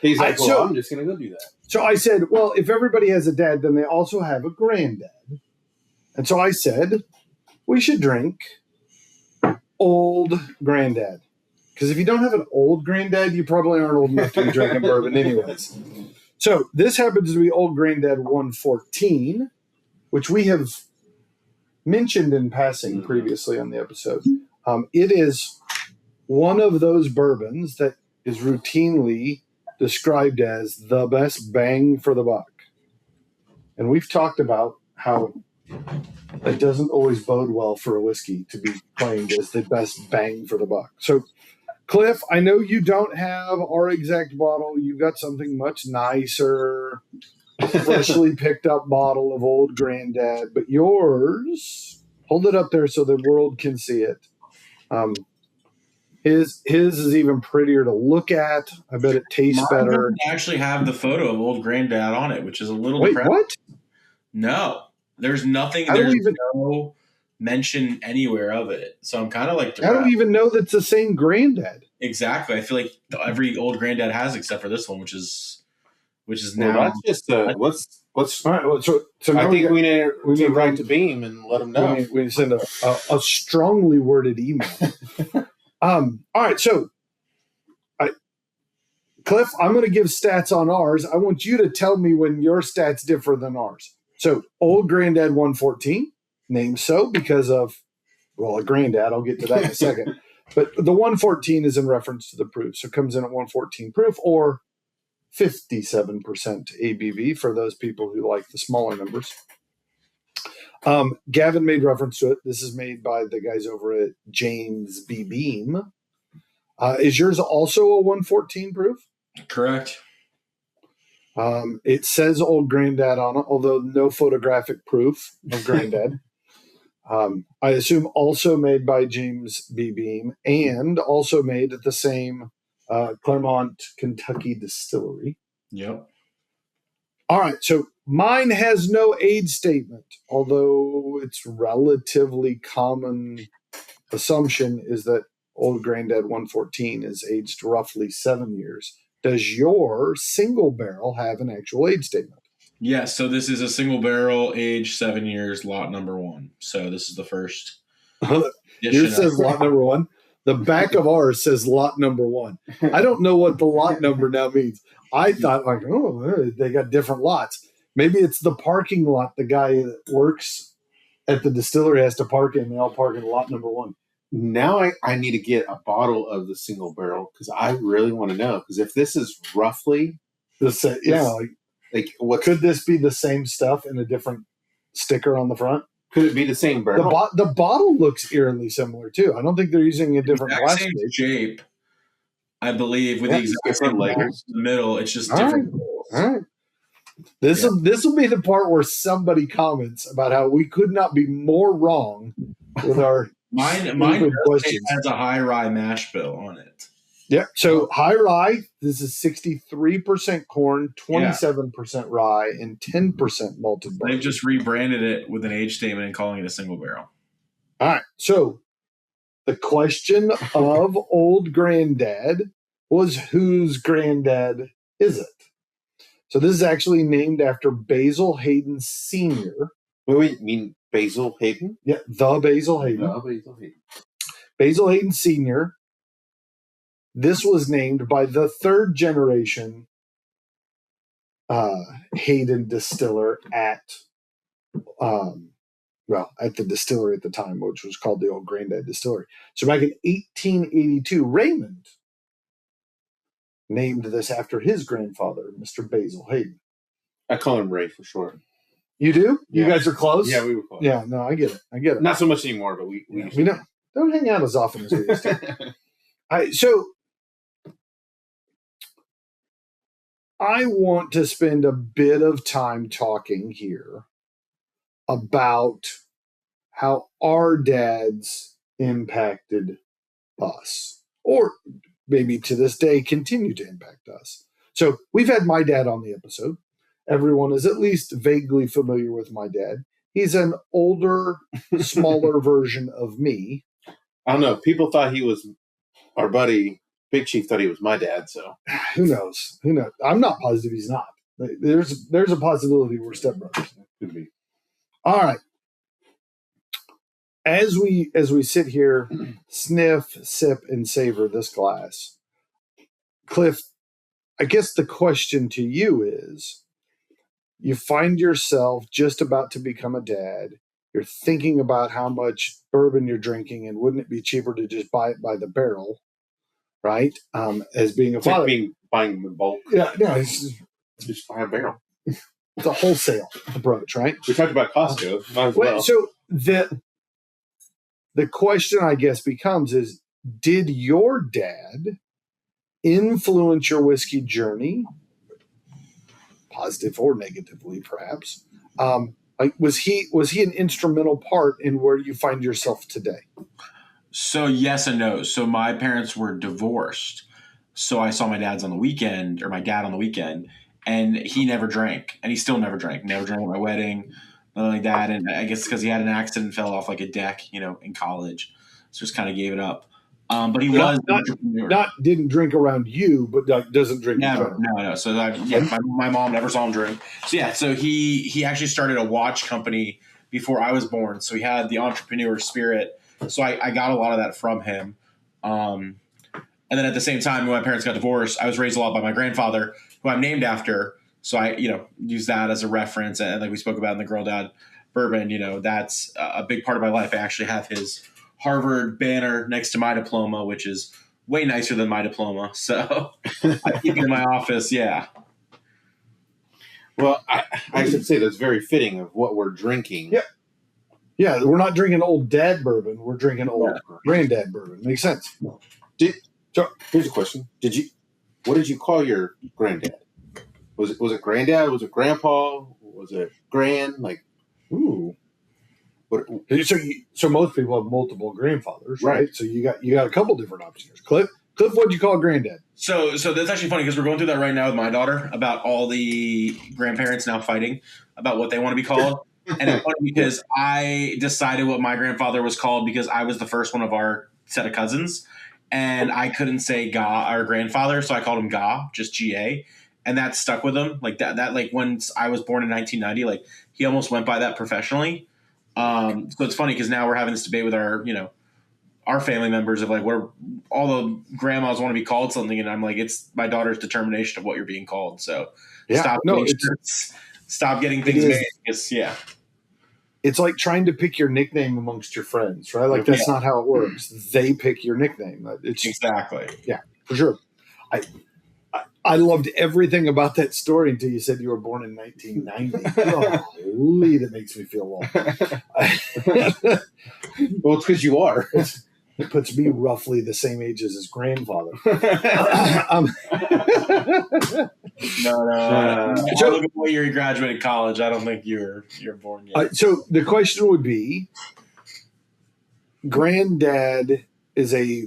He's like, well, I'm just going to go do that. So I said, well, if everybody has a dad, then they also have a granddad. And so I said, we should drink old granddad. Because if you don't have an old granddad, you probably aren't old enough to be drinking bourbon anyways. So this happens to be Old Granddad 114, which we have mentioned in passing previously on the episode. It is one of those bourbons that is routinely described as the best bang for the buck. And we've talked about how it doesn't always bode well for a whiskey to be claimed as the best bang for the buck. So, Cliff, I know you don't have our exact bottle. You've got something much nicer, freshly picked up bottle of Old Granddad, but yours, hold it up there so the world can see it. His is even prettier to look at. I bet it tastes Mine better. doesn't actually have the photo of Old Granddad on it, which is a little Wait, depressing. what? No, there's nothing. How do There's we even no mention anywhere of it. So I'm kind of like how do we even know that's the same Granddad? Exactly. I feel like every Old Granddad has except for this one, which is now. That's just let's. All right. Well, so I now think we need to write to to Beam and let them know. we need to send a strongly worded email. All right. So, Cliff, I'm going to give stats on ours. I want you to tell me when your stats differ than ours. So, Old Granddad 114, named so because of, well, a granddad. I'll get to that in a second. But the 114 is in reference to the proof. So, it comes in at 114 proof or 57% ABV for those people who like the smaller numbers. Gavin made reference to it. This is made by the guys over at James B. Beam. Is yours also a 114 proof? Correct. It says Old Granddad on it, although no photographic proof of Granddad. I assume also made by James B. Beam and also made at the same Claremont, Kentucky distillery. Yep. All right, so mine has no age statement, although it's relatively common assumption is that Old Granddad 114 is aged roughly 7 years. Does your single barrel have an actual age statement? Yes. So this is a single barrel, aged 7 years, lot number 1. So this is the first. Yours says lot number 1. The back of ours says lot number 1. I don't know what the lot number now means. I thought like, oh, they got different lots. Maybe it's the parking lot the guy that works at the distillery has to park in. They all park in lot number 1. Now I need to get a bottle of the single barrel because I really want to know. Because if this is roughly like what could this be the same stuff in a different sticker on the front? Could it be the same barrel? The bottle looks eerily similar too. I don't think they're using a different exact plastic same shape. I believe with the exact same labels in the middle. It's just different. All right. This will be the part where somebody comments about how we could not be more wrong with our mine has a high rye mash bill on it. Yeah. So high rye, this is 63% corn, 27% rye, and 10% malted barley. They've just rebranded it with an age statement and calling it a single barrel. All right. So the question of Old Granddad was whose granddad is it? So this is actually named after Basil Hayden Sr. Wait, you mean Basil Hayden? Yeah, the Basil Hayden. Basil Hayden Sr. This was named by the third generation Hayden distiller at the distillery at the time, which was called the Old Granddad Distillery. So back in 1882, Raymond named this after his grandfather, Mr. Basil Hayden. I call him Ray for short. You do? Yeah. You guys are close? Yeah, we were close. Yeah, no, I get it. Not so much anymore, but we don't hang out as often as we used to. So I want to spend a bit of time talking here about how our dads impacted us, or maybe to this day continue to impact us. So we've had my dad on the episode. Everyone is at least vaguely familiar with my dad. He's an older, smaller version of me. I don't know. People thought he was our buddy. Big Chief thought he was my dad. So who knows? I'm not positive he's not. There's a possibility we're stepbrothers. Could be. All right. As we sit here, sniff, sip, and savor this glass, Cliff, I guess the question to you is, you find yourself just about to become a dad. You're thinking about how much bourbon you're drinking, and wouldn't it be cheaper to just buy it by the barrel? right? As being a It's like father. buying them in bulk. Yeah, no, it's Just buy a barrel. a wholesale approach, right? We talked about Costco. Might as well. So the question, I guess, becomes is, did your dad influence your whiskey journey, positive or negatively, perhaps? Like, was he an instrumental part in where you find yourself today? So yes and no. So my parents were divorced. So I saw my dad on the weekend, and he never drank, and he still never drank. Never drank at my wedding, nothing like that. And I guess because he had an accident, fell off like a deck, in college, so just kind of gave it up. But he was an entrepreneur. Not didn't drink around you, but like doesn't drink. Never, no. So my mom never saw him drink. So yeah, so he actually started a watch company before I was born. So he had the entrepreneur spirit. So I got a lot of that from him. And then at the same time, when my parents got divorced, I was raised a lot by my grandfather, who I'm named after. So I, use that as a reference. And like we spoke about in the Girl Dad Bourbon, that's a big part of my life. I actually have his Harvard banner next to my diploma, which is way nicer than my diploma. So I keep it in my office. Yeah. Well, I should say that's very fitting of what we're drinking. Yeah. Yeah, we're not drinking old dad bourbon. We're drinking old granddad bourbon. Makes sense. So here's a question: what did you call your granddad? Was it granddad? Was it grandpa? Was it grand? Like, ooh. What, so most people have multiple grandfathers, right? So you got a couple different options. Cliff, what'd you call granddad? So that's actually funny because we're going through that right now with my daughter about all the grandparents now fighting about what they want to be called. And it's funny because I decided what my grandfather was called because I was the first one of our set of cousins. And I couldn't say Ga, our grandfather, so I called him Ga, just Ga. And that stuck with him. Like that like when I was born in 1990, like he almost went by that professionally. So it's funny because now we're having this debate with our family members of like where all the grandmas want to be called something, and I'm like, it's my daughter's determination of what you're being called. So stop getting things made. It's like trying to pick your nickname amongst your friends, right? Like that's not how it works. They pick your nickname. It's exactly. Yeah, for sure. I loved everything about that story until you said you were born in 1990. Holy, that makes me feel old. Well, it's because you are. It puts me roughly the same age as his grandfather. No. So look at the way you graduated college. I don't think you're born yet. So the question would be, Granddad is a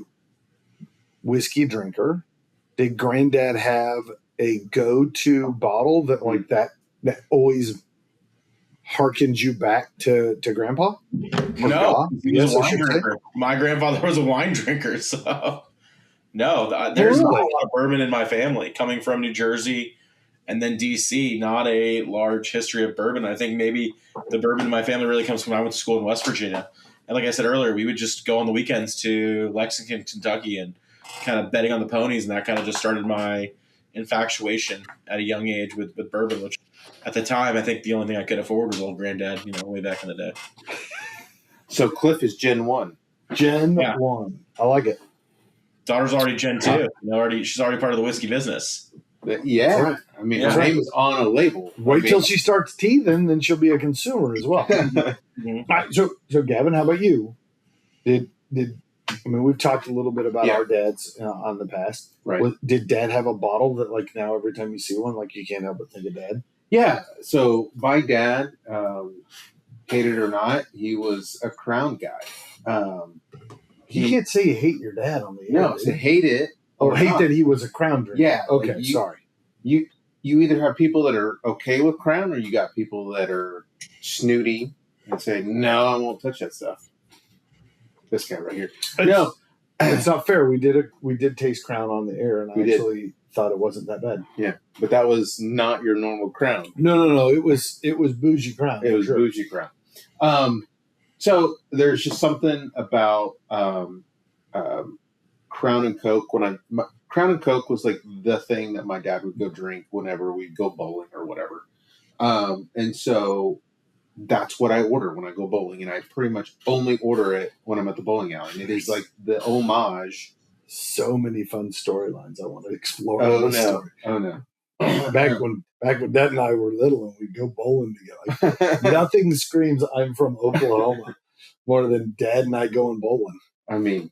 whiskey drinker. Did Granddad have a go-to bottle that like that always harkens you back to Grandpa? No, he was a wine drinker. My grandfather was a wine drinker, so no, there's not a lot of bourbon in my family. Coming from New Jersey and then DC, not a large history of bourbon. I think maybe the bourbon in my family really comes from when I went to school in West Virginia. And like I said earlier, we would just go on the weekends to Lexington, Kentucky, and kind of betting on the ponies, and that kind of just started my infatuation at a young age with bourbon, which at the time I think the only thing I could afford was old Granddad, way back in the day. So Cliff is Gen 1. Gen 1. I like it. Daughter's already Gen 2. She's already part of the whiskey business. Yeah. Right. I mean, her name is on a label. Wait till she starts teething, then she'll be a consumer as well. Mm-hmm. All right, so Gavin, how about you? We've talked a little bit about our dads on the past. Right. Did Dad have a bottle that, like, now every time you see one, like, you can't help but think of Dad? Yeah. So my dad, hated it or not, he was a Crown guy. You can't say you hate your dad on the air. No, so hate it. Hate that he was a Crown drinker. Yeah. Okay, like sorry. You either have people that are okay with Crown, or you got people that are snooty and say, no, I won't touch that stuff. This guy right here. No, it's not fair. We did taste Crown on the air, and I actually thought it wasn't that bad. Yeah, but that was not your normal Crown. No. It was bougie Crown. It was bougie Crown. So there's just something about Crown and Coke. Crown and Coke was like the thing that my dad would go drink whenever we'd go bowling or whatever. And so that's what I order when I go bowling, and I pretty much only order it when I'm at the bowling alley. And it is like the homage so many fun storylines I want to explore. Oh, in this no. story. Oh, no. Back when Dad and I were little and we'd go bowling together. Nothing screams I'm from Oklahoma more than Dad and I going bowling. I mean,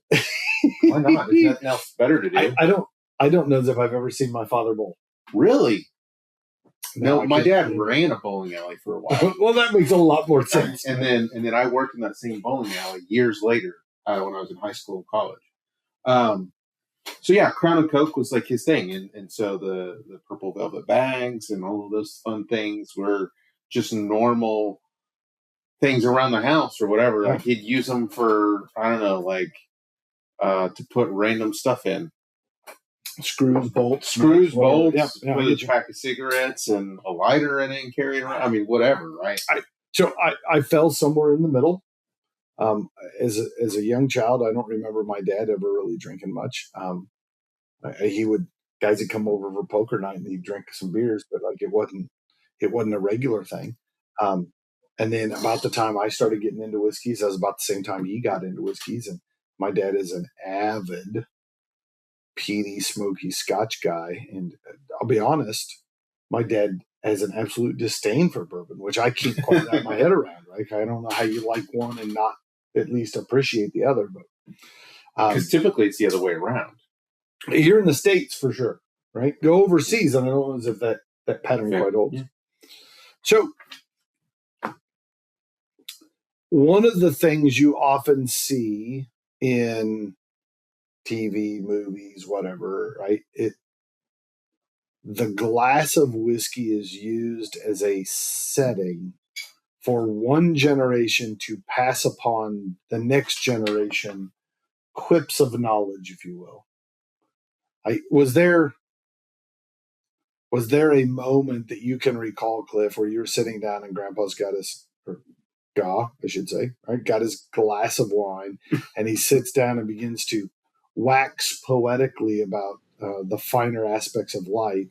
why not? There's nothing else better to do. I don't know if I've ever seen my father bowl. Really? No, my dad ran a bowling alley for a while. Well, that makes a lot more sense. And then I worked in that same bowling alley years later when I was in high school and college. So yeah, Crown and Coke was like his thing, and so the purple velvet bags and all of those fun things were just normal things around the house or whatever. Like he'd use them for, I don't know, like to put random stuff in. Screws, bolts, put yeah, a pack of cigarettes and a lighter in it and carry it around. I mean, whatever, right? So I fell somewhere in the middle. As a young child, I don't remember my dad ever really drinking much. Guys would come over for poker night and he'd drink some beers, but like it wasn't a regular thing. And then about the time I started getting into whiskeys, that was about the same time he got into whiskeys. And my dad is an avid peaty, smoky Scotch guy. And I'll be honest, my dad has an absolute disdain for bourbon, which I can't quite wrap my head around. Right? I don't know how you like one and not at least appreciate the other. But because typically it's the other way around. Here in the States, for sure, right? Go overseas, and I don't know as if that pattern quite holds. Yeah. So, one of the things you often see in TV, movies, whatever, right? The glass of whiskey is used as a setting for one generation to pass upon the next generation quips of knowledge, if you will. Was there a moment that you can recall, Cliff, where you're sitting down and Grandpa's got his, or Ga, I should say, right, got his glass of wine, and he sits down and begins to wax poetically about the finer aspects of life,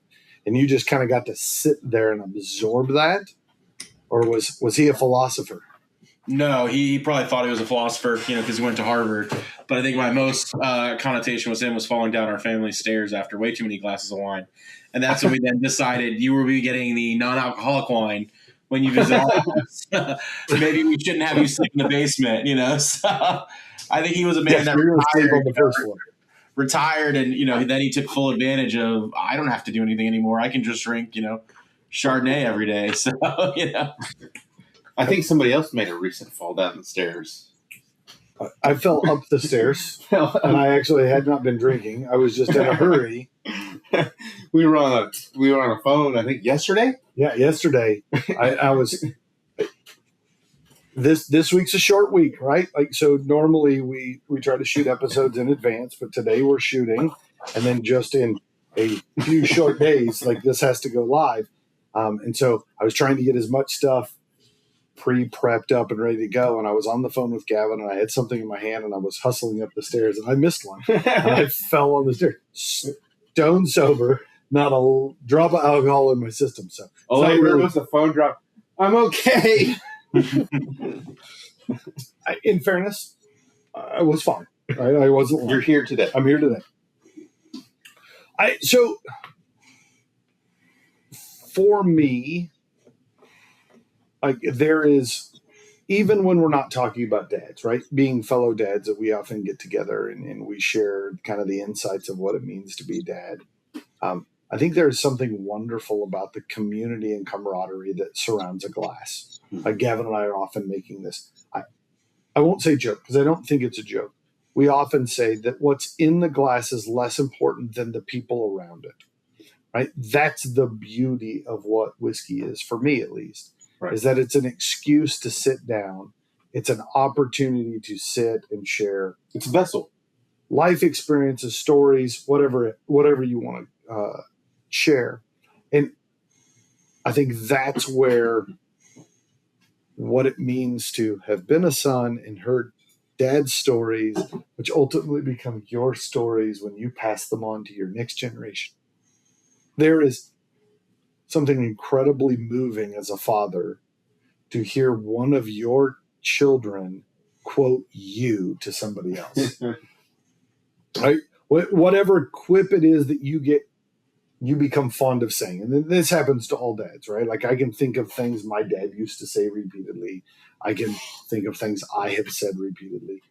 and you just kind of got to sit there and absorb that? Or was he a philosopher? No, he probably thought he was a philosopher, because he went to Harvard. But I think my most connotation with him was falling down our family stairs after way too many glasses of wine. And that's when we then decided you will be getting the non-alcoholic wine when you visit us. Maybe we shouldn't have you sleep in the basement, So I think he was a man that retired and, then he took full advantage of, I don't have to do anything anymore. I can just drink, Chardonnay every day. So, I think somebody else made a recent fall down the stairs. I fell up the stairs, and I actually had not been drinking. I was just in a hurry. We were on a phone, I think, yesterday. Yeah, yesterday. I was. This week's a short week, right? Like, so normally we try to shoot episodes in advance, but today we're shooting, and then just in a few short days, like this has to go live. And so I was trying to get as much stuff pre-prepped up and ready to go, and I was on the phone with Gavin, and I had something in my hand, and I was hustling up the stairs, and I missed one, and I fell on the stairs, stone sober, not a drop of alcohol in my system. So all I heard was the phone drop. I'm okay. In fairness, I was fine. Right? I wasn't. You're here today. I'm here today. So for me, like, there is, even when we're not talking about dads, right? Being fellow dads, that we often get together and we share kind of the insights of what it means to be dad. I think there's something wonderful about the community and camaraderie that surrounds a glass. Gavin and I are often making this. I won't say joke because I don't think it's a joke. We often say that what's in the glass is less important than the people around it, right? That's the beauty of what whiskey is, for me at least. Right. Is that it's an excuse to sit down. It's an opportunity to sit and share. It's a vessel. Life experiences, stories, whatever you want to share. And I think that's where what it means to have been a son and heard dad's stories, which ultimately become your stories when you pass them on to your next generation. There is something incredibly moving as a father to hear one of your children quote you to somebody else. Right? whatever quip it is that you get, you become fond of saying. And then this happens to all dads, right? Like I can think of things my dad used to say repeatedly. I can think of things I have said repeatedly.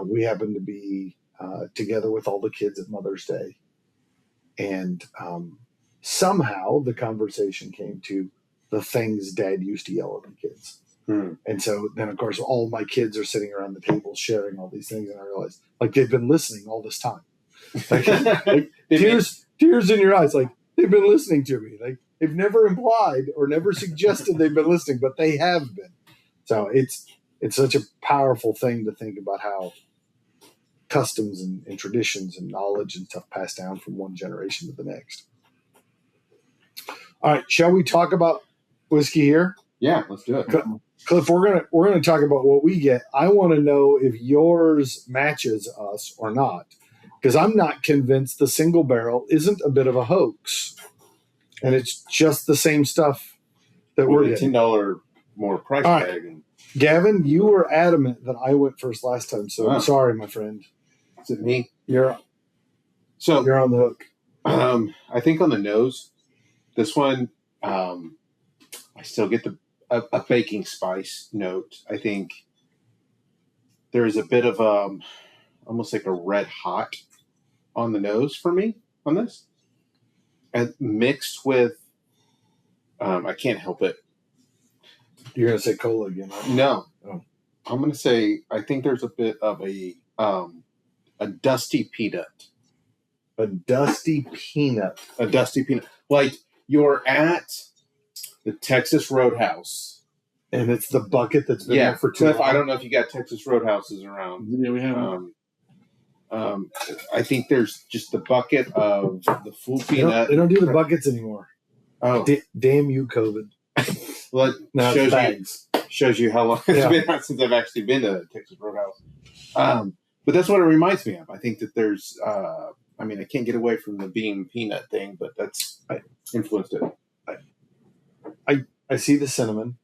We happened to be together with all the kids at Mother's Day. And somehow the conversation came to the things Dad used to yell at the kids. And so then, of course, all my kids are sitting around the table sharing all these things. And I realized, like, they've been listening all this time. Like tears in your eyes. Like, they've been listening to me. Like, they've never implied or never suggested they've been listening, but they have been. So it's such a powerful thing to think about how customs and traditions and knowledge and stuff passed down from one generation to the next. All right, shall we talk about whiskey here? Yeah, let's do it. Cliff, we're gonna talk about what we get. I want to know if yours matches us or not, because I'm not convinced the single barrel isn't a bit of a hoax, and it's just the same stuff that we're getting. $10 more price tag. And Gavin, you were adamant that I went first last time, so I'm sorry, my friend. Is it me? You're on the hook. I think on the nose, this one, I still get a baking spice note. I think there is a bit of almost like a red hot on the nose for me on this, and mixed with I can't help it. You're gonna say cola again? Right? No, oh. I'm gonna say I think there's a bit of a dusty peanut. A dusty peanut. A dusty peanut. Like you're at the Texas Roadhouse. And it's the bucket that's been there for 2 Cliff, long. I don't know if you got Texas Roadhouses around. Yeah, we have. I think there's just the bucket of the full peanut. They don't do the buckets anymore. Oh. Damn you, COVID. Well, now shows you how long it's been since I've actually been to Texas Roadhouse. But that's what it reminds me of. I think that there's, I can't get away from the bean peanut thing, but that's influenced it. I see the cinnamon.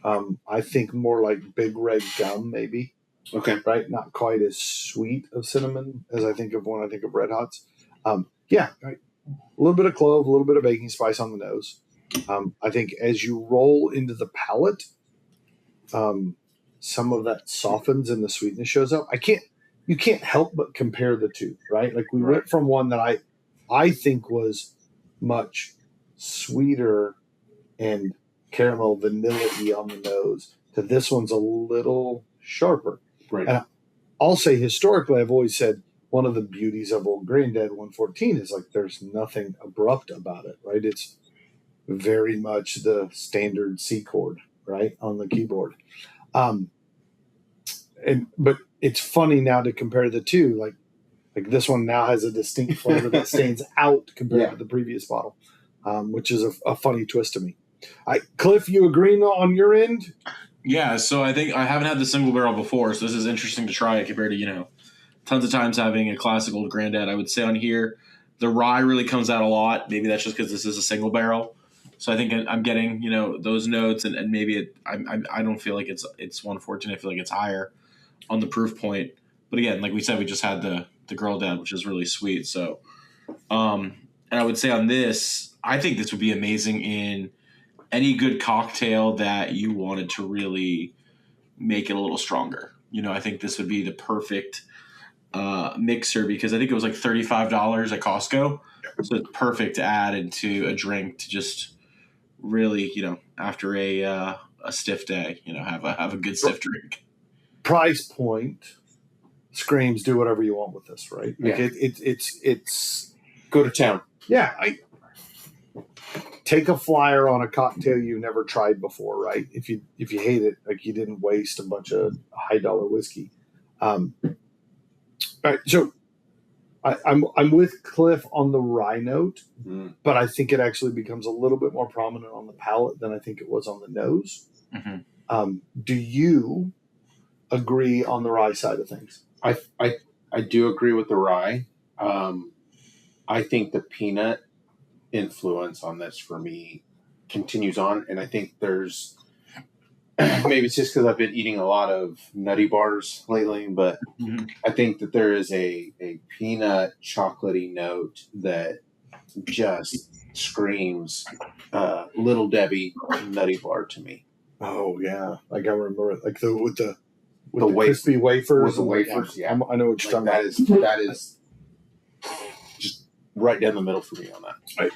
I think more like Big Red gum, maybe. Okay. Right? Not quite as sweet of cinnamon as I think of when I think of Red Hots. Right. A little bit of clove, a little bit of baking spice on the nose. I think as you roll into the palate, some of that softens and the sweetness shows up. You can't help but compare the two, right? Like we went from one that I think was much sweeter and caramel vanilla-y on the nose to this one's a little sharper. Right. And I'll say historically, I've always said one of the beauties of Old Granddad 114 is like there's nothing abrupt about it, right? It's very much the standard C chord, right, on the keyboard. But it's funny now to compare the two. Like this one now has a distinct flavor that stands out compared to the previous bottle, which is a funny twist to me. Cliff, you agreeing on your end? Yeah, so I think I haven't had the single barrel before, so this is interesting to try it compared to, tons of times having a classic Old Granddad. I would say on here, the rye really comes out a lot. Maybe that's just because this is a single barrel. So I think I'm getting, those notes, and maybe I don't feel like it's 114. I feel like it's higher on the proof point. But again, like we said, we just had the Girl Dad, which is really sweet. So, and I would say on this, I think this would be amazing in any good cocktail that you wanted to really make it a little stronger. I think this would be the perfect mixer because I think it was like $35 at Costco. So it's perfect to add into a drink to just really, after a stiff day, have a good stiff drink. Price point screams do whatever you want with this, right? Like it's go to town. Yeah, take a flyer on a cocktail you've never tried before, right? If you hate it, like you didn't waste a bunch of high dollar whiskey. All right, so I'm with Cliff on the rye note, but I think it actually becomes a little bit more prominent on the palate than I think it was on the nose. Mm-hmm. Do you agree on the rye side of things? I do agree with the rye. I think the peanut influence on this for me continues on, and I think there's maybe it's just because I've been eating a lot of nutty bars lately, but I think that there is a peanut chocolatey note that just screams Little Debbie nutty bar to me. Oh yeah, like I remember it, like with the wafer, crispy wafers. With the wafers, yeah. I know what you're talking about. That is just right down the middle for me on that. Right.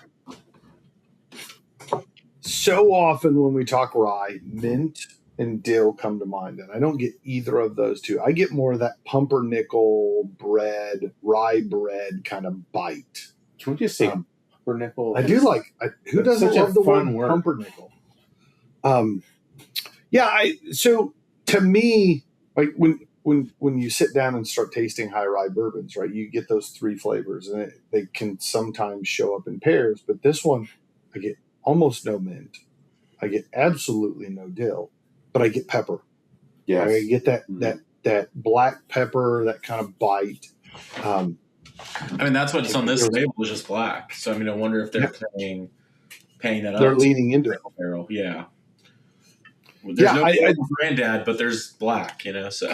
So often when we talk rye, mint and dill come to mind, and I don't get either of those two. I get more of that pumpernickel bread, rye bread kind of bite. Can we just say pumpernickel? I do like. Who doesn't love the word pumpernickel? So to me, like when you sit down and start tasting high rye bourbons, right, you get those three flavors, and they can sometimes show up in pairs. But this one, I get almost no mint. I get absolutely no dill, but I get pepper. Yeah, I get that black pepper, that kind of bite. I mean, that's what's on this label is just black. So I mean, I wonder if they're paying that up. They're leaning into it. Barrel, yeah. There's no Granddad, but there's black, so.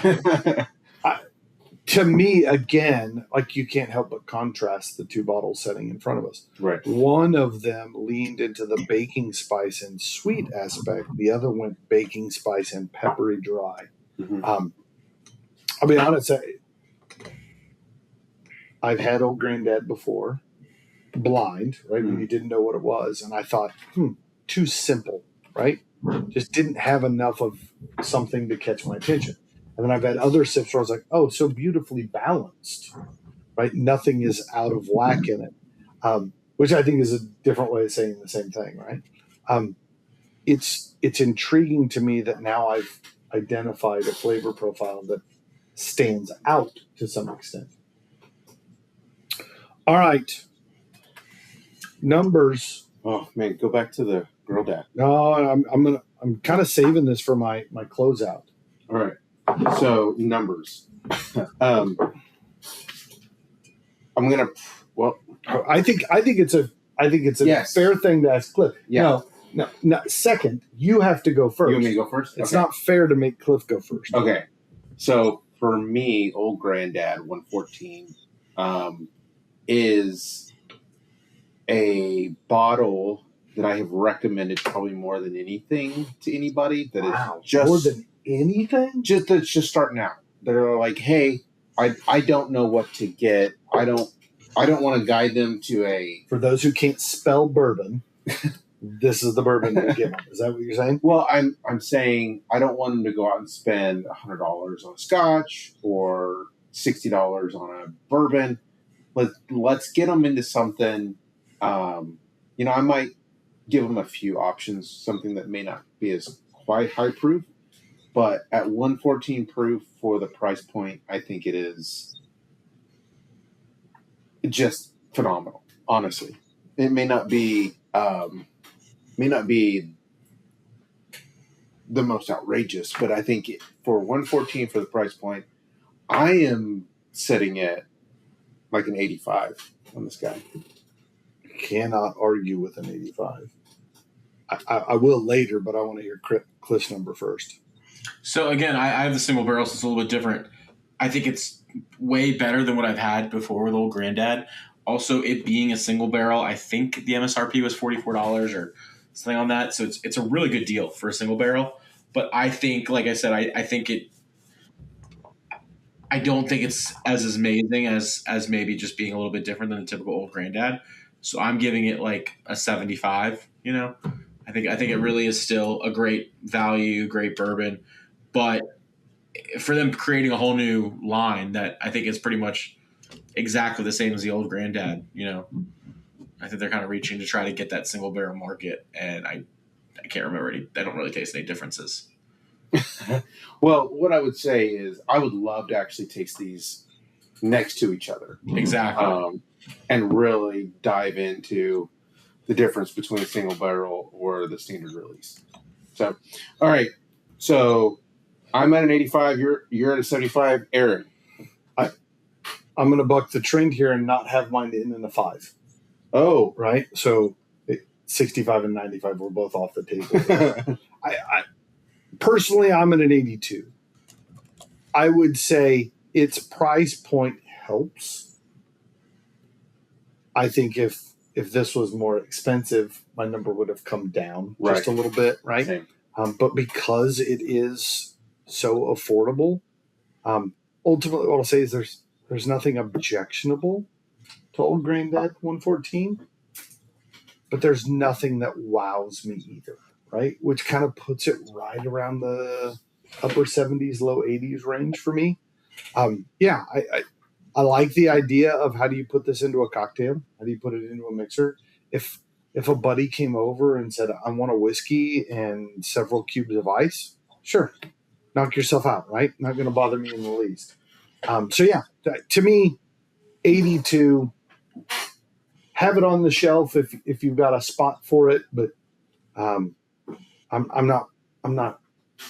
To me, again, like you can't help but contrast the two bottles sitting in front of us. Right. One of them leaned into the baking spice and sweet aspect. The other went baking spice and peppery dry. Mm-hmm. I'll be honest, I've had Old Granddad before, blind, right? When you didn't know what it was. And I thought, too simple, right? Just didn't have enough of something to catch my attention. And then I've had other sips where I was like, oh, so beautifully balanced, right? Nothing is out of whack in it, which I think is a different way of saying the same thing, right? It's intriguing to me that now I've identified a flavor profile that stands out to some extent. All right. Numbers. Oh man, go back to the Girl Dad. No, I'm kind of saving this for my closeout. All right. So numbers. I'm gonna. Well, I think it's a fair thing to ask Cliff. Yeah. No. Second, you have to go first. You want me to go first? It's not fair to make Cliff go first. Okay. So for me, Old Granddad 114 is a bottle that I have recommended probably more than anything to anybody. That is just more than anything. That's just starting out. They're like, hey, I don't know what to get. I don't want to guide them to a. For those who can't spell bourbon, this is the bourbon we give them. Is that what you're saying? Well, I'm saying I don't want them to go out and spend $100 on a scotch or $60 on a bourbon. Let's get them into something. I might give them a few options, something that may not be as quite high proof, but at 114 proof for the price point, I think it is just phenomenal. Honestly, it may not be the most outrageous, but I think for 114 for the price point, I am setting it like an 85 on this guy. Cannot argue with an 85. I will later, but I want to hear Cliff's number first. So again, I have the single barrel, so it's a little bit different. I think it's way better than what I've had before with Old Granddad. Also, it being a single barrel, I think the MSRP was $44 or something on that. So it's a really good deal for a single barrel. But I think, like I said, I don't think it's as amazing as maybe just being a little bit different than the typical Old Granddad. So I'm giving it like a 75, I think it really is still a great value, great bourbon. But for them creating a whole new line that I think is pretty much exactly the same as the Old Granddad, I think they're kind of reaching to try to get that single barrel market. And I can't remember I don't really taste any differences. Well, what I would say is I would love to actually taste these next to each other. Exactly. And really dive into the difference between a single barrel or the standard release. So, all right. So I'm at an 85. You're at a 75. Aaron. I'm going to buck the trend here and not have mine in a 5. Oh. Right? So 65 and 95 were both off the table. Personally, I'm at an 82. I would say its price point helps. I think if this was more expensive, my number would have come down just a little bit, right? Same. But because it is so affordable, ultimately what I'll say is there's nothing objectionable to Old Granddad 114, but there's nothing that wows me either, right? Which kind of puts it right around the upper 70s, low 80s range for me. I like the idea of how do you put this into a cocktail? How do you put it into a mixer? If a buddy came over and said, I want a whiskey and several cubes of ice, sure, knock yourself out, right? Not going to bother me in the least. To me, 82, have it on the shelf if you've got a spot for it, but I'm not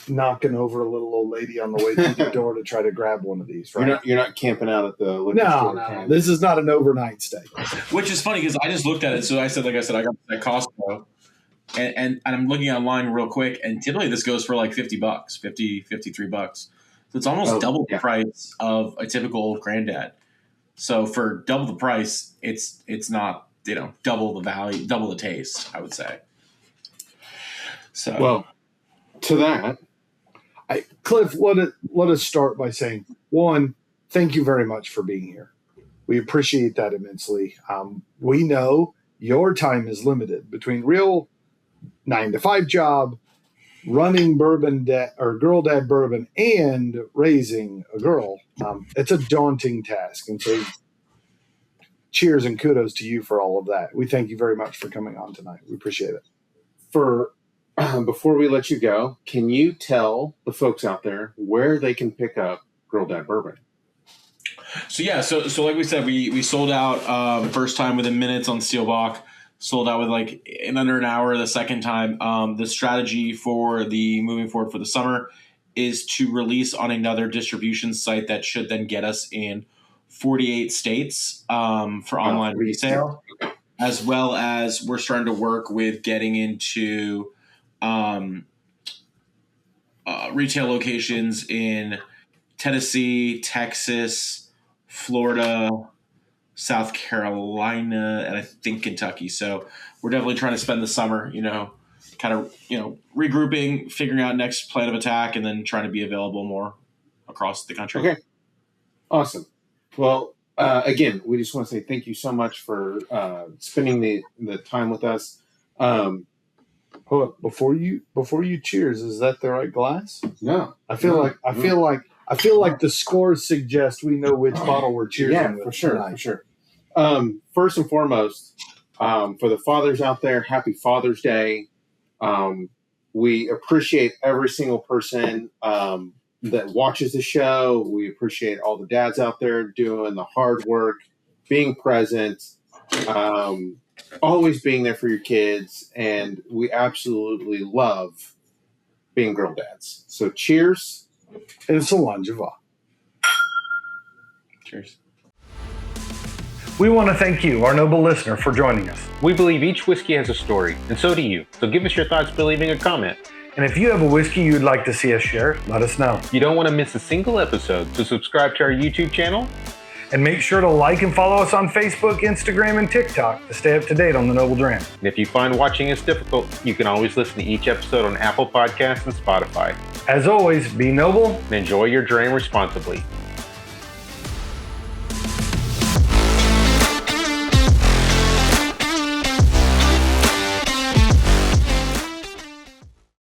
knocking over a little old lady on the way to the door to try to grab one of these, right? You're not camping out at the liquor store. No. This is not an overnight stay. Which is funny because I just looked at it. So I said, I got it at Costco, and I'm looking online real quick, and typically this goes for like $50, $53. So it's almost double the price of a typical Old Granddad. So for double the price, it's not, double the value, double the taste, I would say. So well, to that, Cliff, let us start by saying, one, thank you very much for being here. We appreciate that immensely. We know your time is limited between real 9-to-5 job, running Girl Dad Bourbon, and raising a girl. It's a daunting task, and so cheers and kudos to you for all of that. We thank you very much for coming on tonight. We appreciate it. Before we let you go, can you tell the folks out there where they can pick up Girl Dad Bourbon? So like we said, we sold out first time within minutes on Steelbach, sold out with like in under an hour the second time. The strategy for the moving forward for the summer is to release on another distribution site that should then get us in 48 states for online resale, as well as we're starting to work with getting into retail locations in Tennessee, Texas, Florida, South Carolina, and I think Kentucky. So we're definitely trying to spend the summer, regrouping, figuring out next plan of attack, and then trying to be available more across the country. Okay. Awesome. Well, again, we just want to say thank you so much for spending the time with us. Hold up, before you cheers, is that the right glass? No. I feel like the scores suggest we know which bottle we're cheering with. For sure. First and foremost, for the fathers out there, happy Father's Day. We appreciate every single person that watches the show. We appreciate all the dads out there doing the hard work, being present, always being there for your kids, and we absolutely love being girl dads. So cheers. And Solange va. Cheers. We want to thank you, our noble listener, for joining us. We believe each whiskey has a story, and so do you. So give us your thoughts by leaving a comment. And if you have a whiskey you'd like to see us share, let us know. You don't want to miss a single episode, so subscribe to our YouTube channel. And make sure to like and follow us on Facebook, Instagram, and TikTok to stay up to date on the Noble Dram. And if you find watching us difficult, you can always listen to each episode on Apple Podcasts and Spotify. As always, be noble and enjoy your dram responsibly.